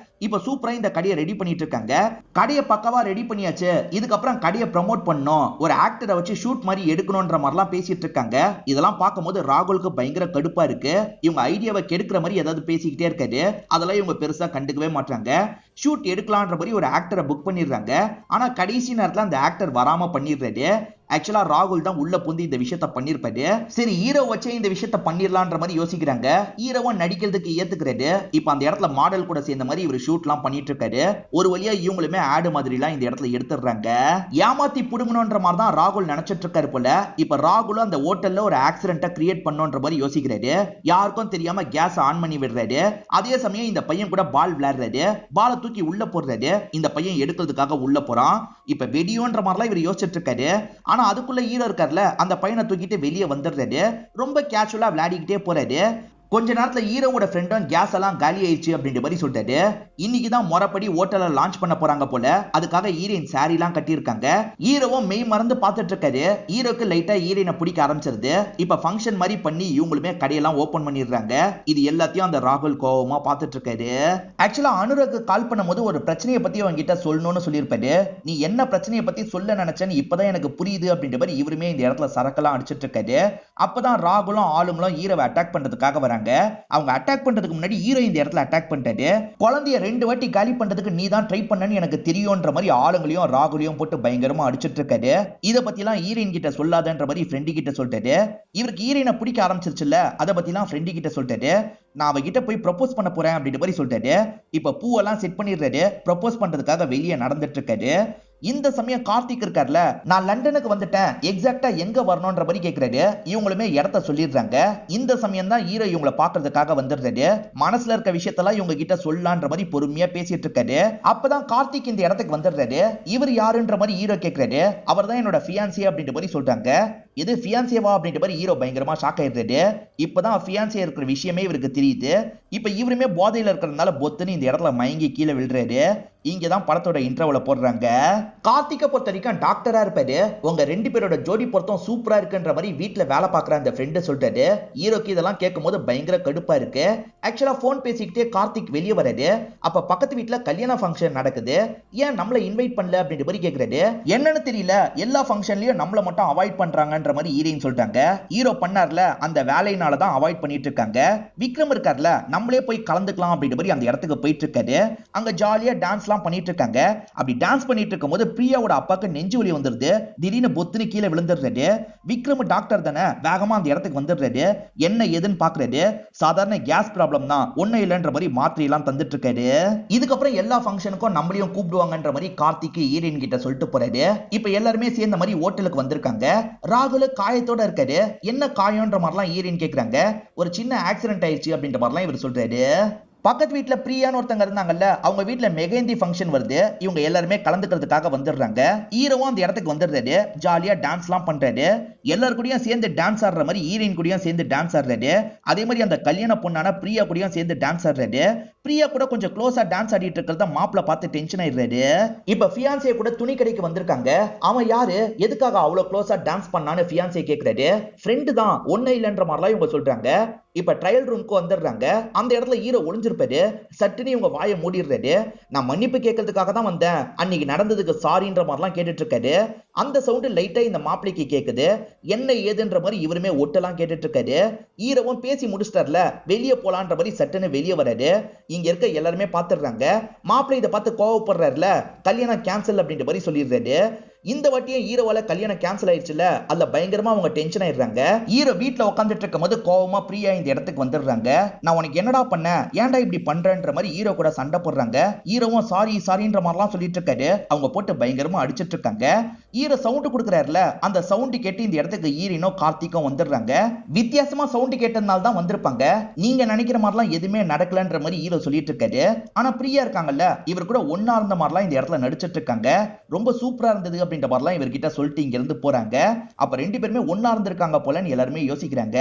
இப்ப சூப்பரா இந்த கடையை ரெடி பண்ணிட்டு இருக்காங்க. கடையை பக்கவா ரெடி பண்ணியாச்சு. இதுக்கப்புறம் கடையை ப்ரமோட் பண்ணணும், ஒரு ஆக்டரை வச்சு ஷூட் மாதிரி எடுக்கணும்ன்ற மாதிரிலாம் பேசிட்டு இருக்காங்க. இதெல்லாம் பார்க்கும்போது ராகுலுக்கு பயங்கர கடுப்பா இருக்கு. இவங்க ஐடியாவை கெடுக்கிற மாதிரி ஏதாவது பேசிக்கிட்டே இருக்காரு. அதெல்லாம் இவங்க பெருசா கண்டுக்கவே மாட்டாங்க. ஷூட் எடுக்கலான்ற மாதிரி ஒரு ஆக்டரை புக் பண்ணிடுறாங்க. ஆனா கடைசி நேரத்துல அந்த ஆக்டர் வராம பண்ணிடுறாரு. ஆக்சுவலா ராகுல் தான் உள்ள புந்து இந்த விஷயத்த பண்ணிருப்பாரு. சரி ஹீரோ வச்சே இந்த விஷயத்த பண்ணிடலான்ற மாதிரி யோசிக்கிறாங்க. ஹீரோவா நடிக்கிறதுக்கு ஏத்துக்கிறாரு. இப்ப அந்த இடத்துல மாடல் கூட சேர்ந்த மாதிரி இவர் ஷூட் எல்லாம் பண்ணிட்டு இருக்காரு. ஒரு வழியா இவங்களுமே ஆடு மாதிரி எல்லாம் இந்த இடத்துல எடுத்துடுறாங்க. ஏமாத்தி புடுங்கணும்ன்ற மாதிரி தான் ராகுல் நினைச்சிட்டு இருக்காரு போல. இப்ப ராகுல் அந்த ஹோட்டல்ல ஒரு ஆக்சிடென்ட்டை கிரியேட் பண்ணணும்ன்ற மாதிரி யோசிக்கிறாரு. யாருக்கும் தெரியாம கேஸ் ஆன் பண்ணி விடுறாரு. அதே சமயம் இந்த பையன் கூட பால் விளையாடுறாரு. பாலை தூக்கி உள்ள போடுறாரு. இந்த பையன் எடுக்கிறதுக்காக உள்ள போறான். இப்ப வெடியோன்ற மாதிரிலாம் இவர் யோசிச்சுட்டு இருக்காரு. ஆனா அதுக்குள்ள ஹீரோ இருக்கார்ல, அந்த பையனை தூக்கிட்டு வெளியே வந்துடுறாரு. ரொம்ப கேஷுவலா விளையாடிக்கிட்டே போறாரு. கொஞ்ச நேரத்துல ஹீரோவோட ஃப்ரெண்டும் கேஸ் எல்லாம் காலி ஆயிடுச்சு அப்படின்ற மாதிரி சொல்லிட்டாரு. இன்னைக்கு தான் முறைப்படி ஹோட்டலை லான்ச் பண்ண போறாங்க போல. அதுக்காக ஹீரோயின் சாரி எல்லாம் கட்டியிருக்காங்க. ஹீரோவும் மெய் மறந்து பார்த்துட்டு இருக்காரு. ஹீரோக்கு லைட்டா ஹீரோயினை பிடிக்க ஆரம்பிச்சிருது. இப்ப ஃபங்க்ஷன் மாதிரி பண்ணி இவங்களுமே கடையெல்லாம் ஓபன் பண்ணிடுறாங்க. இது எல்லாத்தையும் அந்த ராகுல் கோவமா பார்த்துட்டு இருக்காரு. ஆக்சுவலா அனுராக்கு கால் பண்ணும்போது ஒரு பிரச்சனையை பத்தி அவங்கிட்ட சொல்லணும்னு சொல்லியிருப்பாரு. நீ என்ன பிரச்சனையை பத்தி சொல்ல நினைச்சேன்னு இப்பதான் எனக்கு புரியுது அப்படின்ற மாதிரி இவருமே இந்த இடத்துல சரக்கெல்லாம் அடிச்சிட்டு இருக்காரு. அப்பதான் ராகுலும் ஆளுங்களும் ஹீரோவை அட்டாக் பண்றதுக்காக வராங்க. அவங்க அட்டாக் பண்றதுக்கு முன்னாடி ஹீரோ இந்த இடத்துல அட்டாக் பண்ணிட்டாரு. குழந்தைய 2 வாட்டி காலி பண்றதுக்கு நீ தான் ட்ரை பண்ணன்னு எனக்கு தெரியும்ன்ற மாதிரி ஆளுங்களையும் ராகுலையும் போட்டு பயங்கரமா அடிச்சிட்டு இருக்காரு. இத பத்தி எல்லாம் ஹீரோயின் கிட்ட சொல்லாதன்ற மாதிரி ஃப்ரெண்டு கிட்ட சொல்லிட்டாரு. இவருக்கு ஹீரோயினை பிடிக்க ஆரம்பிச்சிருச்சுல்ல, அத பத்தி எல்லாம் ஃப்ரெண்டு கிட்ட சொல்லிட்டாரு. நான் அவகிட்ட போய் ப்ரப்போஸ் பண்ண போறேன் அப்படின்ற மாதிரி சொல்லிட்டாரு. இப்ப பூவெல்லாம் செட் பண்ணிடுறாரு. ப்ரப்போஸ் பண்றதுக்காக வெளியே நடந்துட்டு இருக்காரு. இந்த சமயம் கார்த்திக் இருக்கார்ல, நான் லண்டனுக்கு வந்துட்டேன், எக்ஸாக்ட்டா எங்க வரணும்ன்ற மாதிரி கேக்குறாரு. இவங்களுமே இடத்த சொல்லிடுறாங்க. இந்த சமயம் தான் ஹீரோ இவங்களை பாக்குறதுக்காக வந்துடுறாரு. மனசுல இருக்க விஷயத்தெல்லாம் இவங்க கிட்ட சொல்லலான்ற மாதிரி பொறுமையா பேசிட்டு இருக்காரு. அப்பதான் கார்த்திக் இந்த இடத்துக்கு வந்துடுறாரு. இவர் யாருன்ற மாதிரி ஹீரோ கேக்குறாரு. அவர் தான் என்னோட ஃபியான்சி அப்படின்ற மாதிரி சொல்றாங்க. இது ஃபியான்சியவா அப்படின்ற மாதிரி ஹீரோ பயங்கரமா ஷாக் ஆயிடுறாரு. இப்பதான் ஃபியான்சியா இருக்கிற விஷயமே இவருக்கு தெரியுது. இப்ப இவருமே போதையில இருக்கிறதுனால பொத்துன்னு இந்த இடத்துல மயங்கி கீழே விழுறாரு. இங்கதான் படத்தோட இன்ட்ரோல போடுறாங்க. கார்த்திகை பொறுத்த வரைக்கும் டாக்டரா இருப்பாரு. உங்க 2 பேரோட ஜோடி பொருத்தம் சூப்பரா இருக்குன்ற மாதிரி வீட்டுல வேலை பாக்குற அந்த ஃப்ரெண்டு சொல்லிட்டாரு. ஹீரோக்கு இதெல்லாம் கேட்கும் போது பயங்கர கடுப்பா இருக்கு. ஆக்சுவலா போன் பேசிக்கிட்டே கார்த்திக் வெளியே வராரு. அப்ப பக்கத்து வீட்டுல கல்யாண ஃபங்க்ஷன் நடக்குது. ஏன் நம்மள இன்வைட் பண்ணல அப்படின்ற மாதிரி கேக்குறாரு. என்னன்னு தெரியல, எல்லா ஃபங்க்ஷன்லயும் நம்மள மட்டும் அவாய்ட் பண்றாங்கன்ற மாதிரி ஹீரோயின் சொல்லிட்டாங்க. ஹீரோ பண்ணார்ல, அந்த வேலையினால தான் அவாய்ட் பண்ணிட்டு இருக்காங்க. விக்ரம் இருக்கார்ல, நம்மளே போய் கலந்துக்கலாம் அப்படின்ற மாதிரி அந்த இடத்துக்கு போயிட்டு இருக்காரு. அங்க ஜாலியா டான்ஸ் பண்ணிட்டு இருக்காங்க. அப்படி டான்ஸ் பண்ணிட்டு இருக்கும்போது பிரியாவோட அப்பாக்கு நெஞ்சு வலி வந்துருது. திடீர்னு பொத்துன்னு கீழே விழுந்துடுறாரு. விக்ரம் டாக்டர் தானே, வேகமா அந்த இடத்துக்கு வந்துடுறாரு. என்ன ஏதுன்னு பாக்குறாரு. சாதாரண கேஸ் ப்ராப்ளம் தான், ஒண்ணு இல்லைன்ற மாதிரி மாத்திரை எல்லாம் தந்துட்டு இருக்காரு. இதுக்கப்புறம் எல்லா ஃபங்க்ஷனுக்கும் நம்மளையும் கூப்பிடுவாங்கன்ற மாதிரி கார்த்திக் ஹீரோயின் கிட்ட சொல்லிட்டு போறாரு. இப்ப எல்லாருமே சேர்ந்த மாதிரி ஹோட்டலுக்கு வந்திருக்காங்க. ராகுல் காயத்தோட இருக்காரு. என்ன காயம்ன்ற மாதிரிலாம் ஹீரோயின் கேக்குறாங்க. ஒரு சின்ன ஆக்சிடென்ட் ஆயிடுச்சு அப்படின்ற மாதிரிலாம் இவர் சொல்றாரு. பக்கத்து வீட்டுல பிரியான்னு ஒருத்தங்க இருந்தாங்கல்ல, அவங்க வீட்டுல மெகந்தி ஃபங்க்ஷன் வருது. இவங்க எல்லாருமே கலந்துக்கிறதுக்காக வந்துடுறாங்க. ஹீரோவும் அந்த இடத்துக்கு வந்துடுறாரு. ஜாலியா டான்ஸ் எல்லாம் பண்றாரு. எல்லாரு கூடயும் சேர்ந்து டான்ஸ் ஆடுற மாதிரி ஹீரோயின் கூடயும் சேர்ந்து டான்ஸ் ஆடுறாரு. அதே மாதிரி அந்த கல்யாண பொண்ணான பிரியா கூடயும் சேர்ந்து டான்ஸ் ஆடுறாரு. பிரியா கூட கொஞ்சம் க்ளோஸா டான்ஸ் ஆடிட்டு இருக்கிறத மாப்பிள்ள பார்த்து டென்ஷன் ஆயிடுறாரு. இப்ப ஃபியான்சியே கூட துணி கடைக்கு வந்திருக்காங்க. அவன் யாரு, எதுக்காக அவ்வளவு க்ளோஸா டான்ஸ் பண்ணான்னு ஃபியான்சியே கேக்குறாரு. ஃப்ரெண்டு தான், ஒண்ணு இல்லைன்ற மாதிரிலாம் இவங்க சொல்றாங்க. இப்ப ட்ரையல் ரூம்க்கு வந்துடுறாங்க. அந்த இடத்துல ஹீரோ ஒளிஞ்சிருப்பாரு. சட்டுன்னு இவங்க வாயை மூடிடுறாரு. நான் மன்னிப்பு கேட்கறதுக்காக தான் வந்தேன், அன்னைக்கு நடந்ததுக்கு சாரின்ற மாதிரிலாம் கேட்டுட்டு இருக்காரு. அந்த சவுண்டு லைட்டா இந்த மாப்பிளைக்கு கேக்குது. என்ன ஏதுன்ற மாதிரி இவருமே ஒட்டெல்லாம் கேட்டுட்டு இருக்காரு. ஹீரோவும் பேசி முடிச்சிட்டார்ல, வெளியே போலான்ற மாதிரி சட்டுன்னு வெளியே வராரு. இங்க இருக்க எல்லாருமே பாத்துடுறாங்க. மாப்பிள்ளை இதை பார்த்து கோவப்படுறாருல, கல்யாணம் கேன்சல் அப்படின்ற மாதிரி சொல்லிடுறாரு. இந்த வாட்டியும் ஹீரோவால கல்யாணம் கேன்சல் ஆயிடுச்சுல, அதுல பயங்கரமா அவங்க டென்ஷன் ஆயிடுறாங்க. ஹீரோ வீட்டுல உட்காந்துட்டு இருக்கும் போது கோவமா பிரியா இந்த இடத்துக்கு வந்துடுறாங்க. நான் உனக்கு என்னடா பண்ண, ஏன்டா இப்படி பண்றன்ற மாதிரி ஹீரோ கூட சண்டை போடுறாங்க. ஹீரோவும் சாரி சாரின்ற மாதிரிலாம் சொல்லிட்டு இருக்காரு. அவங்க போட்டு பயங்கரமா அடிச்சிட்டு இருக்காங்க. ஹீரோ சவுண்ட் கொடுக்குறாருல, அந்த சவுண்ட் கேட்டு இந்த இடத்துக்கு ஹீரோனோ கார்த்திக்கும் வந்துடுறாங்க. வித்தியாசமா சவுண்ட் கேட்டதுனால தான் வந்திருப்பாங்க. நீங்க நினைக்கிற மாதிரிலாம் எதுவுமே நடக்கலன்ற மாதிரி ஹீரோ சொல்லிட்டு இருக்காரு. ஆனா பிரியா இருக்காங்கல்ல, இவர் கூட ஒன்னா இருந்த மாதிரிலாம் இந்த இடத்துல நடிச்சிட்டு இருக்காங்க. ரொம்ப சூப்பரா இருந்தது அப்படின்ற மாதிரிலாம் இவர்கிட்ட சொல்லிட்டு இங்க இருந்து போறாங்க. அப்ப 2 பேருமே ஒன்னா இருந்திருக்காங்க போலன்னு எல்லாருமே யோசிக்கிறாங்க.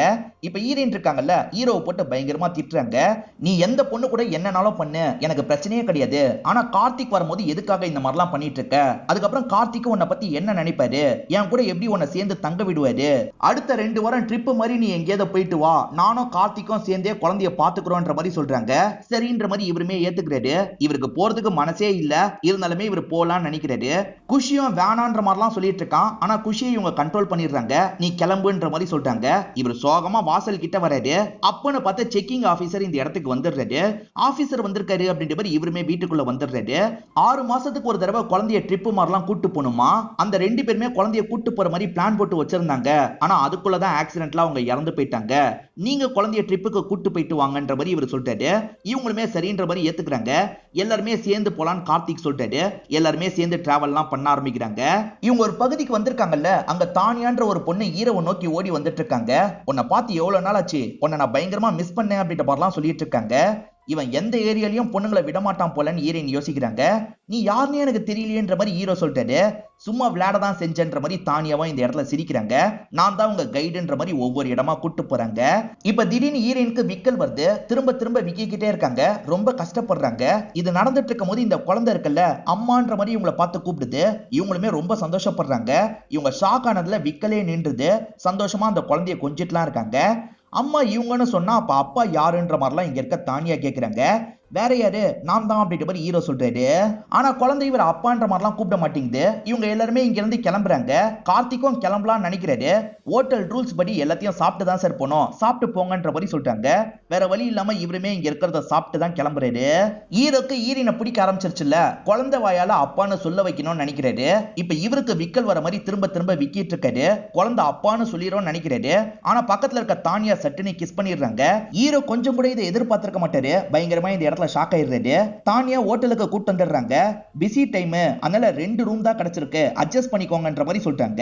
இப்ப ஹீரோயின் இருக்காங்கல்ல, ஹீரோவை போட்டு பயங்கரமா திட்டுறாங்க. நீ எந்த பொண்ணு கூட என்னனாலும் பண்ணு, எனக்கு பிரச்சனையே கிடையாது. ஆனா கார்த்திக் வரும்போது எதுக்காக இந்த மாதிரிலாம் பண்ணிட்டு இருக்க? அதுக்கப்புறம் கார்த்திக் உன்னை பத்தி என்ன நினைப்பாரு? என் கூட எப்படி உன்னை சேர்ந்து தங்க விடுவாரு? அடுத்த 2 வாரம் ட்ரிப் மாதிரி நீ எங்கேயாவது போயிட்டு வா, நானும் கார்த்திக்கும் சேர்ந்தே குழந்தைய பாத்துக்கிறோன்ற மாதிரி சொல்றாங்க. சரின்ற மாதிரி இவருமே ஏத்துக்கிறாரு. இவருக்கு போறதுக்கு மனசே இல்ல, இருந்தாலுமே இவர் போலான்னு நினைக்கிறாரு. குஷியும் வேணாம் வேணான்ற மாதிரிலாம் சொல்லிட்டு இருக்கான். ஆனா குஷியை இவங்க கண்ட்ரோல் பண்ணிடுறாங்க. நீ கிளம்புன்ற மாதிரி சொல்றாங்க. இவர் சோகமா வாசல் கிட்ட வராரு. அப்பன்னு பார்த்து செக்கிங் ஆபீசர் இந்த இடத்துக்கு வந்துடுறாரு. ஆபீசர் வந்திருக்காரு அப்படின்ற மாதிரி இவருமே வீட்டுக்குள்ள வந்துடுறாரு. 6 மாசத்துக்கு ஒரு தடவை குழந்தைய ட்ரிப் மாதிரிலாம் கூட்டு போகணுமா. அந்த 2 பேருமே குழந்தைய கூட்டு போற மாதிரி பிளான் போட்டு வச்சிருந்தாங்க. ஆனா அதுக்குள்ளதான் ஆக்சிடென்ட்ல அவங்க இறந்து போயிட்டாங்க. நீங்க குழந்தைய ட்ரிப்புக்கு கூட்டு போயிட்டு வாங்கன்ற மாதிரி இவர் சொல்லிட்டாரு. இவங்களுமே சரின்ற மாதிரி ஏத்துக்கிறாங்க. எல்லாருமே சேர்ந்து போலான்னு கார்த்திக் சொல்லிட்டாரு. எல்லாருமே சேர்ந்து டிராவல்லாம் பண்ண ஆரம்பிக்கிறாங்க. இவங்க ஒரு பகுதிக்கு வந்திருக்காங்கல்ல, அங்க தானியான்ற ஒரு பொண்ணு ஹீரோவை நோக்கி ஓடி வந்துட்டு இருக்காங்க. உன்னை பார்த்து எவ்வளவு நாள் ஆச்சு, உன்னை நான் பயங்கரமா மிஸ் பண்ணேன் அப்படின்ற மாதிரிலாம் சொல்லிட்டு இருக்காங்க. இவன் எந்த ஏரியாலையும் பொண்ணுங்களை விடமாட்டான் போலன்னு ஹீரோயின் யோசிக்கிறாங்க. நீ யாருன்னு எனக்கு தெரியலையேன்ற மாதிரி ஹீரோ சொல்லிட்டாரு. சும்மா விளையாட தான் செஞ்சன்ற மாதிரி தானியாவும் இந்த இடத்துல சிரிக்கிறாங்க. நான் தான் உங்க கைடுன்ற மாதிரி ஒவ்வொரு இடமா கூட்டு போறாங்க. இப்ப திடீர்னு ஹீரோயினுக்கு விக்கல் வருது. திரும்ப திரும்ப விக்கிக்கிட்டே இருக்காங்க. ரொம்ப கஷ்டப்படுறாங்க. இது நடந்துட்டு இருக்கும் போது இந்த குழந்தை இருக்குல்ல, அம்மான்ற மாதிரி இவங்களை பார்த்து கூப்பிடுது. இவங்களுமே ரொம்ப சந்தோஷப்படுறாங்க. இவங்க ஷாக் ஆனதுல விக்கலே நின்றுது. சந்தோஷமா அந்த குழந்தைய கொஞ்சிட்டுலாம் இருக்காங்க. அம்மா இவங்கன்னு சொன்னா அப்ப அப்பா யாருன்ற மாதிரிலாம் இங்க இருக்க தானியா கேக்குறாங்க. வேற யாரு, நான் தான் அப்படின்ற மாதிரி ஹீரோ சொல்றாரு. ஆனா குழந்தை இவர் அப்பான்ற மாதிரிலாம் கூப்பிட மாட்டேங்குது. இவங்க எல்லாருமே இங்க இருந்து கிளம்புறாங்க. கார்த்திக்கும் கிளம்பலாம்னு நினைக்கிறாரு. ஹோட்டல் ரூல்ஸ் படி எல்லாத்தையும் சாப்பிட்டு தான் சார் போனோம், சாப்பிட்டு போங்கன்ற மாதிரி சொல்றாங்க. வேற வழி இல்லாம இவருமே இங்க இருக்கிறத சாப்பிட்டு தான் கிளம்புறாரு. ஹீரோக்கு ஹீரோயினை பிடிக்க ஆரம்பிச்சிருச்சுல்ல, குழந்தை வாயால அப்பான்னு சொல்ல வைக்கணும்னு நினைக்கிறாரு. இப்ப இவருக்கு விக்கல் வர மாதிரி திரும்ப திரும்ப விக்கிட்டு இருக்காரு. குழந்தை அப்பான்னு சொல்லிடும்னு நினைக்கிறாரு. ஆனா பக்கத்துல இருக்க தானியா சட்டுன்னு கிஸ் பண்ணிடுறாங்க. ஹீரோ கொஞ்சம் கூட இதை எதிர்பார்த்திருக்க மாட்டாரு. பயங்கரமா இந்த இடத்துல ஷாக் ஆயிடுறாரு. தானியா ஹோட்டலுக்கு கூட்டு வந்துடுறாங்க. பிஸி டைம், அதனால 2 ரூம் தான் கிடைச்சிருக்கு, அட்ஜஸ்ட் பண்ணிக்கோங்கன்ற மாதிரி சொல்லிட்டாங்க.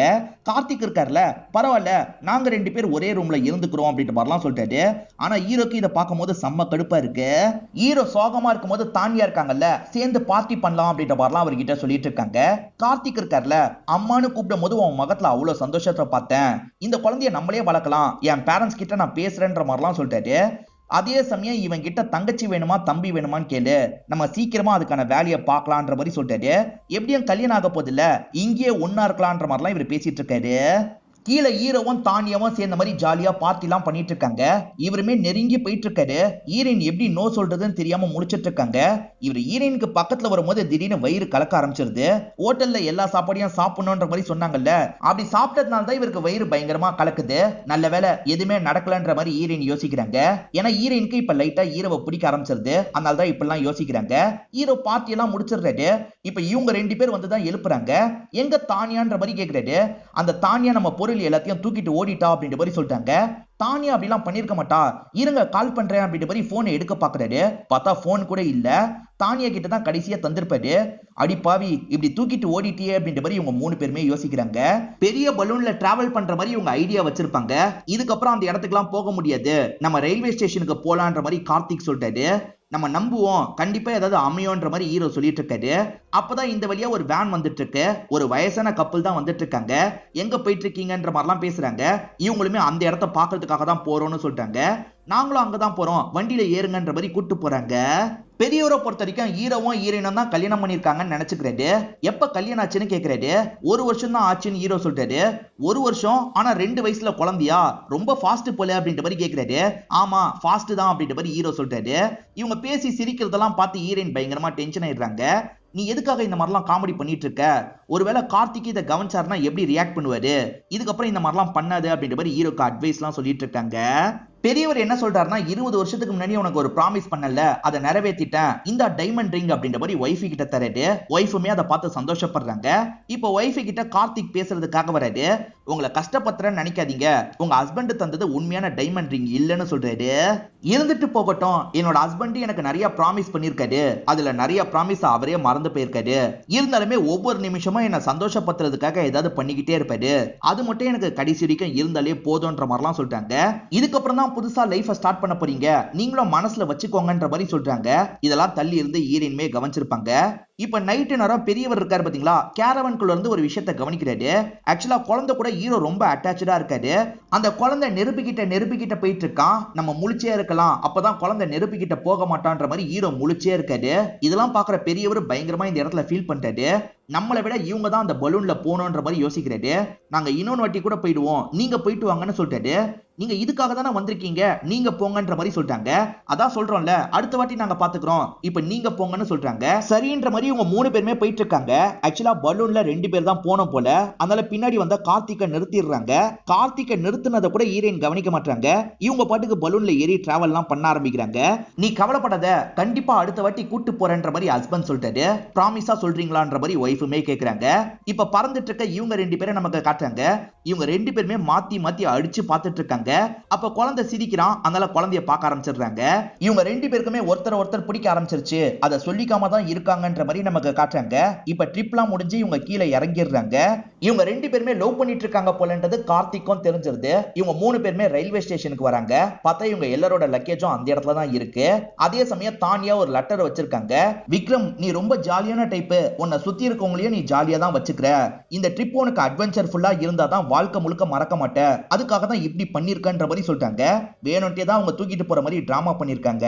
கார்த்திக் இருக்கார்ல, பரவாயில்ல நாங்க 2 பேர் ஒரே ரூம்ல இருந்துக்கிறோம் அப்படின்ற மாதிரிலாம் சொல்லிட்டாரு. ஆனா ஹீரோக்கு இதை பார்க்கும்போது செம்ம கடுப்பா இருக்கு. ஹீரோ சோகமா இருக்கும்போது தானியா இருக்காங்கல்ல, சேர்ந்து பார்ட்டி பண்ணலாம் அப்படின்ற மாதிரிலாம் அவர்கிட்ட சொல்லிட்டு இருக்காங்க. கார்த்திக் இருக்கார்ல, அம்மானு கூப்பிடும் போது உன் முகத்துல அவ்வளவு சந்தோஷத்தை பார்த்தேன். இந்த குழந்தைய நம்மளே வளர்க்கலாம், என் பேரண்ட்ஸ் கிட்ட நான் பேசுறேன்ற மாதிரிலாம் சொல்லிட்டாரு. அதே சமயம் இவன் கிட்ட தங்கச்சி வேணுமா தம்பி வேணுமான்னு கேளு, நம்ம சீக்கிரமா அதுக்கான வேலையை பார்க்கலான்ற மாதிரி சொல்லிட்டாரு. எப்படியும் கல்யாணம் ஆக போதில்ல, இங்கேயே ஒன்னா இருக்கலான்ற மாதிரிலாம் இவர் பேசிட்டு இருக்காரு. கீழே ஹீரோவும் தானியாவும் சேர்ந்த மாதிரி ஜாலியா பார்ட்டிலாம் பண்ணிட்டு இருக்காங்க. இவருமே நெருங்கி போயிட்டு இருக்காரு. ஹீரோயின் எப்படி நோ சொல்றதுன்னு தெரியாம முடிச்சிட்டு இருக்காங்க. இவர் ஹீரோயினுக்கு பக்கத்துல வரும்போது திடீர்னு வயிறு கலக்க ஆரம்பிச்சிருது. ஹோட்டல்ல எல்லா சாப்பாடையும் சாப்பிடணும்ன்ற மாதிரி சொன்னாங்கல்ல, அப்படி சாப்பிட்டதுனால தான் இவருக்கு வயிறு பயங்கரமா கலக்குது. நல்ல வேலை எதுவுமே நடக்கலன்ற மாதிரி ஹீரோயின் யோசிக்கிறாங்க. ஏன்னா ஹீரோயினுக்கு இப்ப லைட்டா ஹீரோவை பிடிக்க ஆரம்பிச்சிருது. அதனால தான் இப்பெல்லாம் யோசிக்கிறாங்க. ஹீரோ பார்ட்டி எல்லாம் முடிச்சிடுறாரு. இப்ப இவங்க 2 பேர் வந்து தான் எழுப்புறாங்க. எங்க தானியான்ற மாதிரி கேக்குறாரு. அந்த தானியா நம்ம பொருள் எல்லாத்தையும் தூக்கிட்டு ஓடிட்டா அப்படின்ற மாதிரி சொல்லிட்டாங்க. தானியா அப்படிலாம் பண்ணிருக்க மாட்டா, இருங்க கால் பண்றேன் அப்படின்ற மாதிரி போனை எடுக்க பாக்குறாரு. பார்த்தா போன் கூட இல்ல. தானியா கிட்ட தான் கடைசியா தந்திருப்பாரு. அடி பாவி, இப்படி தூக்கிட்டு ஓடிட்டியே அப்படின்ற மாதிரி இவங்க 3 பேருமே யோசிக்கிறாங்க. பெரிய பலூன்ல டிராவல் பண்ற மாதிரி இவங்க ஐடியா வச்சிருப்பாங்க. இதுக்கப்புறம் அந்த இடத்துக்குலாம் போக முடியாது, நம்ம ரயில்வே ஸ்டேஷனுக்கு போலான்ற மாதிரி கார்த்திக் சொல்லிட்டாரு. நம்ம நம்புவோம், கண்டிப்பா ஏதாவது அமையோன்ற மாதிரி ஹீரோ சொல்லிட்டு இருக்காரு. அப்பதான் இந்த வழியா ஒரு வேன் வந்துட்டு இருக்கு. ஒரு வயசான கப்பல் தான் வந்துட்டு இருக்காங்க. எங்க போயிட்டு இருக்கீங்கன்ற மாதிரிலாம் பேசுறாங்க. இவங்களுமே அந்த இடத்த பாக்குறதுக்காக தான் போறோம்னு சொல்லிட்டாங்க. நாங்களும் அங்கதான் போறோம், வண்டியில ஏறுங்கன்ற மாதிரி கூட்டு போறாங்க. பெரியவரை பொறுத்த வரைக்கும் ஹீரோவும் ஹீரோயினும் தான் கல்யாணம் பண்ணிருக்காங்கன்னு நினைச்சுக்கிறாரு. எப்ப கல்யாணம் ஆச்சுன்னு கேக்குறாரு. 1 வருஷம் தான் ஆச்சுன்னு ஹீரோ சொல்றாரு. 1 வருஷம், ஆனா 2 வயசுல குழந்தையா, ரொம்ப ஃபாஸ்ட் போல அப்படின்ற மாதிரி கேக்குறாரு. ஆமா ஃபாஸ்ட் தான் அப்படின்ற மாதிரி ஹீரோ சொல்றாரு. இவங்க பேசி சிரிக்கிறதெல்லாம் பார்த்து ஹீரோயின் பயங்கரமா டென்ஷன் ஆயிடுறாங்க. நீ எதுக்காக இந்த மாதிரிலாம் காமெடி பண்ணிட்டு இருக்க, ஒருவேளை கார்த்திக் இதை கவனிச்சாருன்னா எப்படி ரியாக்ட் பண்ணுவாரு, இதுக்கப்புறம் இந்த மாதிரிலாம் பண்ணாது அப்படின்ற மாதிரி ஹீரோக்கு அட்வைஸ் எல்லாம் சொல்லிட்டு இருக்காங்க. பெரியவர் என்ன சொல்றாருன்னா, 20 வருஷத்துக்கு முன்னாடி உனக்கு ஒரு ப்ராமிஸ் பண்ணல, அதை நிறைவேற்றிட்டேன், இந்த டைமண்ட் ரிங் அப்படின்ற மாதிரி ஒய்ஃபு கிட்ட தராரு. ஒய்ஃபுமே அதை பார்த்து சந்தோஷப்படுறாங்க. இப்போ ஒய்ஃபு கிட்ட கார்த்திக் பேசுறதுக்காக வராரு. உங்களை கஷ்டப்படுத்துறேன்னு நினைக்காதீங்க, உங்க ஹஸ்பண்ட் தந்தது உண்மையான டைமண்ட் ரிங் இல்லைன்னு சொல்றாரு. இருந்துட்டு போகட்டும், என்னோட ஹஸ்பண்ட் எனக்கு நிறைய ப்ராமிஸ் பண்ணிருக்காரு, அதுல நிறைய ப்ராமிஸ் அவரே மறந்து போயிருக்காரு. இருந்தாலுமே ஒவ்வொரு நிமிஷமும் என்ன சந்தோஷப்படுத்துறதுக்காக ஏதாவது பண்ணிக்கிட்டே இருப்பாரு. அது மட்டும் எனக்கு கடைசி வரைக்கும் இருந்தாலே போதும்ன்ற மாதிரிலாம் சொல்றாங்க. இதுக்கப்புறம் தான் புதுசா லைஃப ஸ்டார்ட் பண்ண போறீங்க, நீங்களும் மனசுல வச்சுக்கோங்கன்ற மாதிரி சொல்றாங்க. இதெல்லாம் தள்ளி இருந்து ஹீரோயின்மே கவனிச்சிருப்பாங்க. இப்ப நைட்டு நேரம் பெரியவர் இருக்காரு பாத்தீங்களா, கேரவன்குள்ள இருந்து ஒரு விஷயத்தை கவனிக்கிறாரு. ஆக்சுவலா குழந்தை கூட ஹீரோ ரொம்ப அட்டாச்சா இருக்காரு. அந்த குழந்தை நெருப்பிக்கிட்ட போயிட்டு இருக்கான். நம்ம முழிச்சே இருக்கலாம், அப்பதான் குழந்தை நெருப்பிக்கிட்ட போக மாட்டான்ற மாதிரி ஹீரோ முழிச்சே இருக்காரு. இதெல்லாம் பாக்குற பெரியவர் பயங்கரமா இந்த இடத்துல ஃபீல் பண்றாரு. நம்மளை விட இவங்க தான் அந்த பலூன்ல போகணுன்ற மாதிரி யோசிக்கிறாரு. நாங்க இன்னொன்னு வாட்டி கூட போயிடுவோம், நீங்க போயிட்டு வாங்கன்னு சொல்லிட்டாரு. நீங்க இதுக்காக தானே வந்திருக்கீங்க, நீங்க போங்கன்ற மாதிரி சொல்லிட்டாங்க. அதான் சொல்றோம்ல, அடுத்த வாட்டி நாங்க பாத்துக்கிறோம், இப்ப நீங்க போங்கன்னு சொல்றாங்க. சரின்ற மாதிரி இவங்க 3 பேருமே போயிட்டு இருக்காங்க. ஆக்சுவலா பலூன்ல 2 பேர் தான் போனோம் போல. அதனால பின்னாடி வந்த கார்த்திகை நிறுத்திடுறாங்க. கார்த்திகை நிறுத்தினதை கூட ஹீரோயின் கவனிக்க மாட்டாங்க. இவங்க பாட்டுக்கு பலூன்ல ஏறி டிராவல்லாம் பண்ண ஆரம்பிக்கிறாங்க. நீ கவலைப்படாத, கண்டிப்பா அடுத்த வாட்டி கூட்டு போறேன்ற மாதிரி ஹஸ்பண்ட் சொல்லிட்டாரு. ப்ராமிஸா சொல்றீங்களான்ற மாதிரி ஒய்ஃபுமே கேக்குறாங்க. இப்ப பறந்துட்டு இருக்க இவங்க 2 பேரை நமக்கு காட்டுறாங்க. இவங்க 2 பேருமே மாத்தி மாத்தி அடிச்சு பார்த்துட்டு இருக்காங்க. அப்ப குழந்தை சிரிக்கிறான், அதனால குழந்தைய பார்க்க ஆரம்பிச்சிடுறாங்க. இவங்க 2 பேருக்குமே ஒருத்தர் பிடிக்க ஆரம்பிச்சிருச்சு. அதை சொல்லிக்காம தான் இருக்காங்கன்ற மாதிரி நமக்கு காட்டுறாங்க. இப்ப ட்ரிப்லாம் முடிஞ்சு இவங்க கீழே இறங்கிடுறாங்க. இவங்க 2 பேருமே லவ் பண்ணிட்டு இருக்காங்க போலன்றது கார்த்திக்கும் தெரிஞ்சிருது. இவங்க 3 பேருமே ரயில்வே ஸ்டேஷனுக்கு வராங்க. பார்த்தா இவங்க எல்லாரோட லக்கேஜும் அந்த இடத்துல தான் இருக்கு. அதே சமயம் தானியா ஒரு லெட்டர் வச்சிருக்காங்க. விக்ரம், நீ ரொம்ப ஜாலியான டைப், உன்னை சுத்தி இருக்கவங்களையும் நீ ஜாலியா தான் வச்சுக்கிற. இந்த ட்ரிப் உனக்கு அட்வென்ச்சர் ஃபுல்லா இருந்தா தான் வாழ்க்கை முழுக்க மறக்க மாட்டே, அதுக்காக தான் இப்படி பண்ணிருக்கன்ற மாதிரி சொல்லிட்டாங்க. வேணும்ட்டே தான் அவங்க தூக்கிட்டு போற மாதிரி டிராமா பண்ணிருக்காங்க.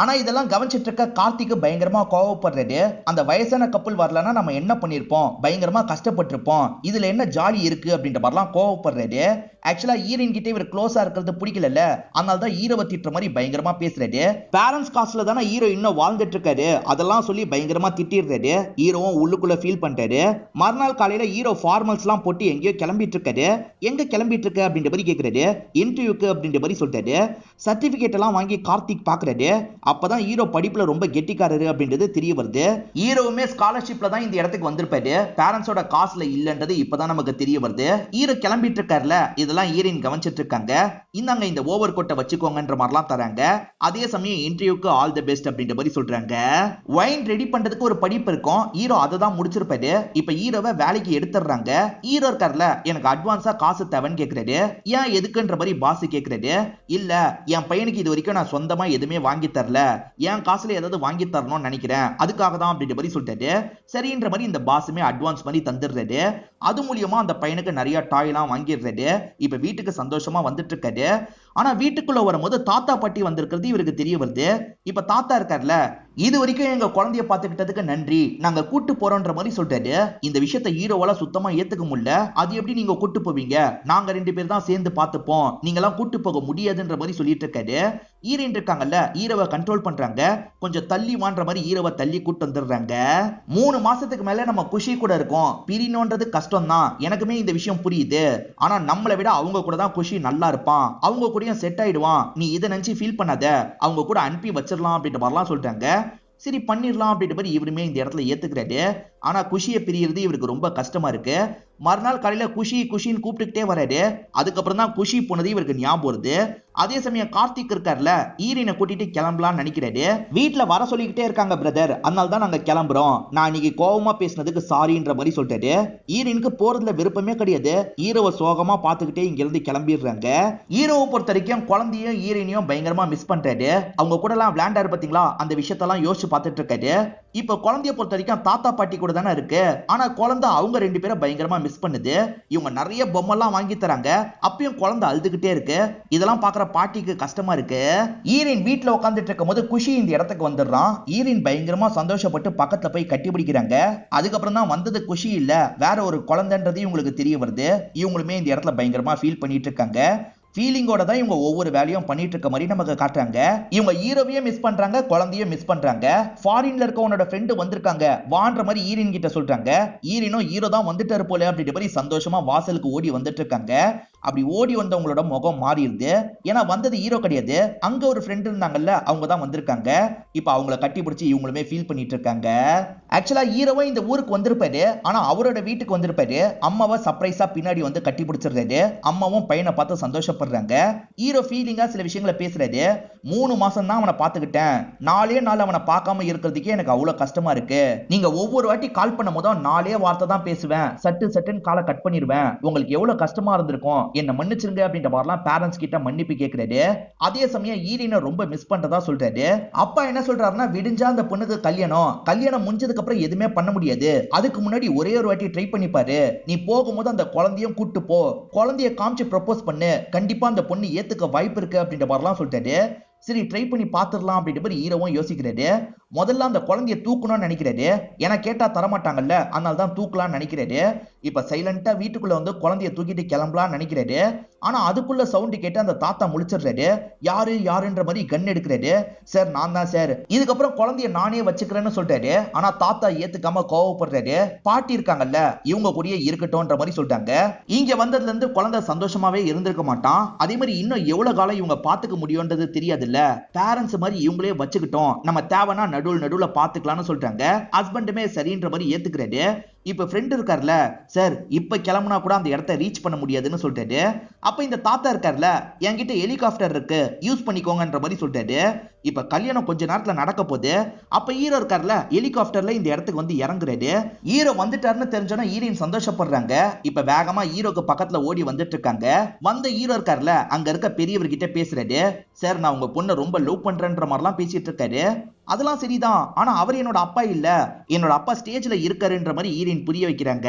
ஆனா இதெல்லாம் கவனிச்சிட்டு இருக்க கார்த்திக் பயங்கரமா கோவப்படுறாரு. அந்த வயசான கப்பல் வரலன்னா நம்ம என்ன பண்ணிருப்போம், பயங்கரமா கஷ்டப்பட்டிருப்போம், இதுல என்ன ஜாலி இருக்கு அப்படின்ற மாதிரிலாம் கோவப்படுறாரு. ஆக்சுவலா ஹீரோயின் கிட்ட இவர் க்ளோஸா இருக்கிறது பிடிக்கல, அதனால தான் ஹீரோவை திட்டுற மாதிரி பயங்கரமா பேசுறாரு. பேரண்ட்ஸ் காசுல தானே ஹீரோ இன்னும் வாழ்ந்துட்டு இருக்காரு, அதெல்லாம் சொல்லி பயங்கரமா திட்டிடுறாரு. ஹீரோவும் உள்ளுக்குள்ள ஃபீல் பண்றாரு. மறுநாள் காலையில ஹீரோ ஃபார்மல்ஸ் எல்லாம் போட்டு எங்கேயோ கிளம்பிட்டு இருக்காரு. எங்க கிளம்பிட்டு இருக்க அப்படின்ற மாதிரி கேக்குறாரு. இன்டர்வியூக்கு அப்படின்ற மாதிரி சொல்லிட்டாரு. சர்டிபிகேட் எல்லாம் வாங்கி கார்த்திக் பாக்குறாரு. அப்பதான் ஹீரோ படிப்புல ரொம்ப கெட்டிக்காரரு அப்படின்றது தெரிய வருது. ஹீரோவுமே ஸ்காலர்ஷிப்ல தான் இந்த இடத்துக்கு வந்திருப்பாரு, பேரண்ட்ஸோட காசுல இல்லன்றது இப்பதான் நமக்கு தெரிய வருது. ஹீரோ கிளம்பிட்டு இருக்காருல, இதெல்லாம் ஹீரோயின் கவனிச்சிட்டு இருக்காங்க. இந்தாங்க இந்த ஓவர் கோட்டை வச்சுக்கோங்கன்ற மாதிரிலாம் தராங்க. அதே சமயம் இன்டர்வியூக்கு ஆல் தி பெஸ்ட் அப்படின்ற மாதிரி சொல்றாங்க. வைன் ரெடி பண்றதுக்கு ஒரு படிப்பு இருக்கும், ஹீரோ அதை தான் முடிச்சிருப்பாரு. இப்ப ஹீரோவை வேலைக்கு எடுத்துறாங்க. ஹீரோ இருக்கார்ல, எனக்கு அட்வான்ஸா காசு தேவைன்னு கேக்குறாரு. ஏன் எதுக்குன்ற மாதிரி பாஸ் கேக்குறாரு. இல்ல, என் பையனுக்கு இது வரைக்கும் நான் சொந்தமா எதுவுமே வாங்கி தரல, என் காசுல ஏதாவது வாங்கி தரணும்னு நினைக்கிறேன், அதுக்காக தான் அப்படின்ற மாதிரி சொல்லிட்டாரு. சரின்ற மாதிரி இந்த பாஸுமே அட்வான்ஸ் பண்ணி தந்துடுறாரு. அது மூலியமா அந்த பையனுக்கு நிறைய டாய் எல்லாம் வாங்கிடுறாரு. இப்ப வீட்டுக்கு சந்தோஷமா வந்துட்டு இருக்காரு. ஆனா வீட்டுக்குள்ள வரும்போது தாத்தா பாட்டி வந்திருக்கிறது இவருக்கு தெரிய வருது. இப்ப தாத்தா இருக்கார்ல, இது வரைக்கும் எங்க குழந்தைய பாத்துக்கிட்டதுக்கு நன்றி, நாங்க கூட்டு போறோம்ன்ற மாதிரி சொல்றாரு. இந்த விஷயத்தை ஹீரோவால சுத்தமா ஏத்துக்க முடியல. அது எப்படி நீங்க கூட்டு போவீங்க, நாங்க 2 பேர் தான் சேர்ந்து பார்த்துப்போம், நீங்க எல்லாம் கூட்டு போக முடியாதுன்ற மாதிரி சொல்லிட்டு இருக்காரு. ஹீரோயின் இருக்காங்கல்ல, ஹீரோவை கண்ட்ரோல் பண்றாங்க. கொஞ்சம் தள்ளி வான்ற மாதிரி ஹீரோவை தள்ளி கூட்டு வந்துடுறாங்க. 3 மாசத்துக்கு மேல நம்ம குஷி கூட இருக்கோம், பிரினோன்றது கஷ்டம் தான், எனக்குமே இந்த விஷயம் புரியுது. ஆனா நம்மளை விட அவங்க கூட தான் குஷி நல்லா இருப்பான், அவங்க கூட செட் ஆயிடுவான், நீ இதை நினைச்சு ஃபீல் பண்ணாத, அவங்க கூட அனுப்பி வச்சிடலாம் அப்படின்ற மாதிரிலாம் சொல்லிட்டாங்க. சரி பண்ணிடலாம் அப்படின்ற மாதிரி இவருமே இந்த இடத்துல ஏத்துக்கிறாரு. ஆனா குஷியை பிரியறது இவருக்கு ரொம்ப கஷ்டமா இருக்கு. மறுநாள் காலையில குஷி குஷின்னு கூப்பிட்டுக்கிட்டே வராரு. அதுக்கப்புறம் தான் குஷி போனது இவருக்கு ஞாபகம் வருது. அதே சமயம் கார்த்திக் இருக்கார்ல, ஹீரோயினை கூட்டிட்டு கிளம்பலாம்னு நினைக்கிறாரு. வீட்டுல வர சொல்லிக்கிட்டே இருக்காங்க பிரதர், அதனால தான் நாங்க கிளம்புறோம், நான் இன்னைக்கு கோவமா பேசினதுக்கு சாரின்ற மாதிரி சொல்லிட்டாரு. ஹீரோயினுக்கு போறதுல விருப்பமே கிடையாது. ஹீரோவை சோகமா பார்த்துக்கிட்டே இங்க இருந்து கிளம்பிடுறாங்க. ஹீரோவை பொறுத்த வரைக்கும் குழந்தையும் ஹீரோயினையும் பயங்கரமா மிஸ் பண்றாரு. அவங்க கூட எல்லாம் விளையாண்டாரு பாத்தீங்களா, அந்த விஷயத்தெல்லாம் யோசிச்சு பார்த்துட்டு இருக்காரு. இப்ப குழந்தைய பொறுத்த வரைக்கும் தாத்தா பாட்டி கூட தானே இருக்கு. ஆனா குழந்தை அவங்க 2 பேரும் பயங்கரமா மிஸ் பண்ணுது. இவங்க நிறைய பொம்மைலாம் வாங்கி தராங்க, அப்பயும் குழந்தை அழுதுகிட்டே இருக்கு. இதெல்லாம் பாக்குற பாட்டிக்கு கஷ்டமா இருக்கு. ஹீரோயின் வீட்டுல உட்காந்துட்டு இருக்கும் போது குஷி இந்த இடத்துக்கு வந்துடுறான். ஹீரோயின் பயங்கரமா சந்தோஷப்பட்டு பக்கத்துல போய் கட்டி பிடிக்கிறாங்க. அதுக்கப்புறம் தான் வந்தது குஷி இல்ல, வேற ஒரு குழந்தைன்றது இவங்களுக்கு தெரிய வருது. இவங்களுமே இந்த இடத்துல பயங்கரமா ஃபீல் பண்ணிட்டு இருக்காங்க. ஃபீலிங்கோட தான் இவங்க ஒவ்வொரு வேலையும் பண்ணிட்டு இருக்க மாதிரி நமக்கு காட்டுறாங்க. இவங்க ஹீரோவையே மிஸ் பண்றாங்க, குழந்தையும் மிஸ் பண்றாங்க. ஃபாரின்ல இருக்க உன்னோட ஃப்ரெண்டு வந்திருக்காங்க வான்ற மாதிரி ஹீரோயின் கிட்ட சொல்றாங்க. ஹீரோனும் ஹீரோ தான் வந்துட்டாரு போல அப்படின்ற மாதிரி சந்தோஷமா வாசலுக்கு ஓடி வந்துட்டு இருக்காங்க. அப்படி ஓடி வந்தவங்களோட முகம் மாறிடுது. ஏன்னா வந்தது ஹீரோ கிடையாது, அங்க ஒரு ஃப்ரெண்ட் இருந்தாங்கல்ல, அவங்க தான் வந்திருக்காங்க. இப்ப அவங்கள கட்டி பிடிச்சி இவங்களுமே ஃபீல் பண்ணிட்டு இருக்காங்க. ஆக்சுவலா ஹீரோவை இந்த ஊருக்கு வந்திருப்பாரு, ஆனா அவரோட வீட்டுக்கு வந்திருப்பாரு. அம்மாவை சர்ப்ரைஸா பின்னாடி வந்து கட்டி பிடிச்சிடுறாரு. அம்மாவும் பையனை பார்த்து சந்தோஷப்படுறாங்க. ஹீரோ ஃபீலிங்கா சில விஷயங்களை பேசுறாரு. 3 மாசம் தான் அவனை பார்த்துக்கிட்டேன், 4 நாள் அவனை பார்க்காம இருக்கிறதுக்கே எனக்கு அவ்வளவு கஷ்டமா இருக்கு. நீங்க ஒவ்வொரு வாட்டி கால் பண்ணும் போதும் 4 வார்த்தை தான் பேசுவேன், சட்டுன்னு காலை கட் பண்ணிடுவேன். உங்களுக்கு எவ்வளவு கஷ்டமா இருந்திருக்கும், என்ன மன்னிச்சிருங்க அப்படின்ற மாதிரிலாம் பேரண்ட்ஸ் கிட்ட மன்னிப்பு கேட்கிறாரு. அதே சமயம் ஹீரோயினை ரொம்ப மிஸ் பண்றதா சொல்றாரு. அப்பா என்ன சொல்றாருன்னா, விடிஞ்சா அந்த பொண்ணுக்கு கல்யாணம் முடிஞ்சதுக்கு அப்புறம் எதுவுமே பண்ண முடியாது, அதுக்கு முன்னாடி ஒரே ஒரு வாட்டி ட்ரை பண்ணிப்பாரு, நீ போகும்போது அந்த குழந்தையும் கூட்டு போ, குழந்தைய காமிச்சு ப்ரப்போஸ் பண்ணு, கண்டிப்பா அந்த பொண்ணு ஏத்துக்க வாய்ப்பு இருக்கு அப்படின்ற மாதிரிலாம் சொல்லிட்டாரு. சரி ட்ரை பண்ணி பார்த்துடலாம் அப்படின்ற மாதிரி ஹீரோவும் யோசிக்கிறாரு. முதல்ல அந்த குழந்தைய தூக்கணும்னு நினைக்கிறாரு. ஏன்னா கேட்டா தரமாட்டாங்கல்ல, அதனால தான் தூக்கலாம்னு நினைக்கிறாரு. இப்ப சைலண்டா வீட்டுக்குள்ள வந்து குழந்தைய தூக்கிட்டு கிளம்பலாம்னு நினைக்கிறாரு. ஆனா அதுக்குள்ள சவுண்ட் கேட்டு அந்த தாத்தா முழிச்சிடுறாரு. யாரு யாருன்ற மாதிரி கன் எடுக்கிறாரு. சார் நான் தான் சார், இதுக்கப்புறம் குழந்தைய நானே வச்சுக்கிறேன்னு சொல்றாரு. ஆனா தாத்தா ஏத்துக்காம கோவப்படுறாரு. பாட்டி இருக்காங்கல்ல, இவங்க கூடயே இருக்கட்டும்ன்ற மாதிரி சொல்றாங்க. இங்க வந்ததுல இருந்து குழந்தை சந்தோஷமாவே இருந்திருக்க மாட்டான். அதே மாதிரி இன்னும் எவ்வளவு காலம் இவங்க பாத்துக்க முடியும்ன்றது தெரியாதுல்ல. பேரண்ட்ஸ் மாதிரி இவங்களே வச்சுக்கிட்டோம், நம்ம தேவைன்னா நடுவுல பாத்துக்கலாம்னு சொல்றாங்க. ஹஸ்பண்டுமே சரின்ற மாதிரி ஏத்துக்கிறாரு. இப்ப ஃப்ரெண்ட் இருக்கார்ல, சார் இப்ப கிளம்புனா கூட அந்த இடத்தை ரீச் பண்ண முடியாதுன்னு சொல்றாரு. அப்ப இந்த தாத்தா இருக்கார்ல, என்கிட்ட ஹெலிகாப்டர் இருக்கு யூஸ் பண்ணிக்கோங்கன்ற மாதிரி சொல்றாரு. இப்ப கல்யாணம் கொஞ்ச நேரத்துல நடக்க போகுது. அப்ப ஹீரோ இருக்கார்ல, ஹெலிகாப்டர்ல இந்த இடத்துக்கு வந்து இறங்குறாரு. ஹீரோ வந்துட்டாருன்னு தெரிஞ்சோன்னா ஹீரோயின் சந்தோஷப்படுறாங்க. இப்ப வேகமா ஹீரோக்கு பக்கத்துல ஓடி வந்துட்டு இருக்காங்க. வந்த ஹீரோ இருக்கார்ல, அங்க இருக்க பெரியவர்கிட்ட பேசுறாரு. சார் நான் உங்க பொண்ணை ரொம்ப லவ் பண்றேன்ற மாதிரிலாம் பேசிட்டு இருக்காரு. அதெல்லாம் சரிதான், ஆனா அவர் என்னோட அப்பா இல்ல, என்னோட அப்பா ஸ்டேஜ்ல இருக்காருன்ற மாதிரி ஹீரோயின் புரிய வைக்கிறாங்க.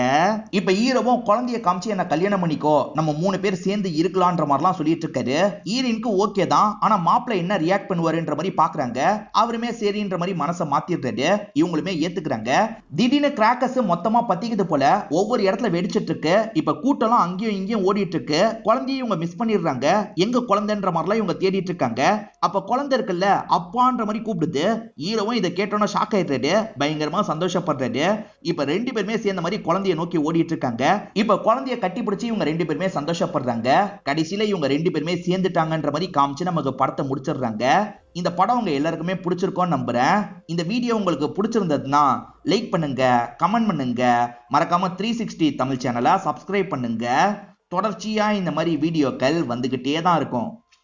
இப்ப ஹீரோவும் குழந்தைய காமிச்சு என்ன கல்யாணம் பண்ணிக்கோ, நம்ம 3 பேர் சேர்ந்து இருக்கலாம்ன்ற மாதிரிலாம் சொல்லிட்டு இருக்காரு. ஹீரோயினுக்கு ஓகே தான், ஆனா மாப்பிள்ள என்ன ரியாக்ட் பண்ணுவாருன்ற மாதிரி பாக்குறாங்க. அவருமே சரின்ற மாதிரி மனசை மாத்திடுறாரு. இவங்களுமே ஏத்துக்கிறாங்க. திடீர்னு கிராக்கர்ஸ் மொத்தமா பத்திக்குது போல ஒவ்வொரு இடத்துல வெடிச்சிட்டு இருக்கு. இப்ப கூட்டம்லாம் அங்கேயும் இங்கேயும் ஓடிட்டு இருக்கு. குழந்தையும் இவங்க மிஸ் பண்ணிடுறாங்க. எங்க குழந்தைன்ற மாதிரிலாம் இவங்க தேடிட்டு இருக்காங்க. அப்ப குழந்தை இருக்குல்ல, அப்பான்ற மாதிரி கூப்பிடுது. ஹீரோவும் இதை கேட்டோன்னா ஷாக் ஆயிடுறாரு. பயங்கரமா சந்தோஷப்படுறாரு. இப்ப 2 பேருமே சேர்ந்த மாதிரி குழந்தைய நோக்கி ஓடிட்டு இருக்காங்க. இப்ப குழந்தைய கட்டி பிடிச்சி இவங்க 2 பேருமே சந்தோஷப்படுறாங்க. கடைசியில இவங்க 2 பேருமே சேர்ந்துட்டாங்கன்ற மாதிரி காமிச்சு நமக்கு படத்தை முடிச்சிடுறாங்க. இந்த படம் உங்க எல்லாருக்குமே பிடிச்சிருக்கும்னு நம்புறேன். இந்த வீடியோ உங்களுக்கு பிடிச்சிருந்ததுன்னா லைக் பண்ணுங்க, கமெண்ட் பண்ணுங்க, மறக்காம 360 தமிழ் சேனலை சப்ஸ்கிரைப் பண்ணுங்க. தொடர்ச்சியா இந்த மாதிரி வீடியோக்கள் வந்துகிட்டே தான் இருக்கும்.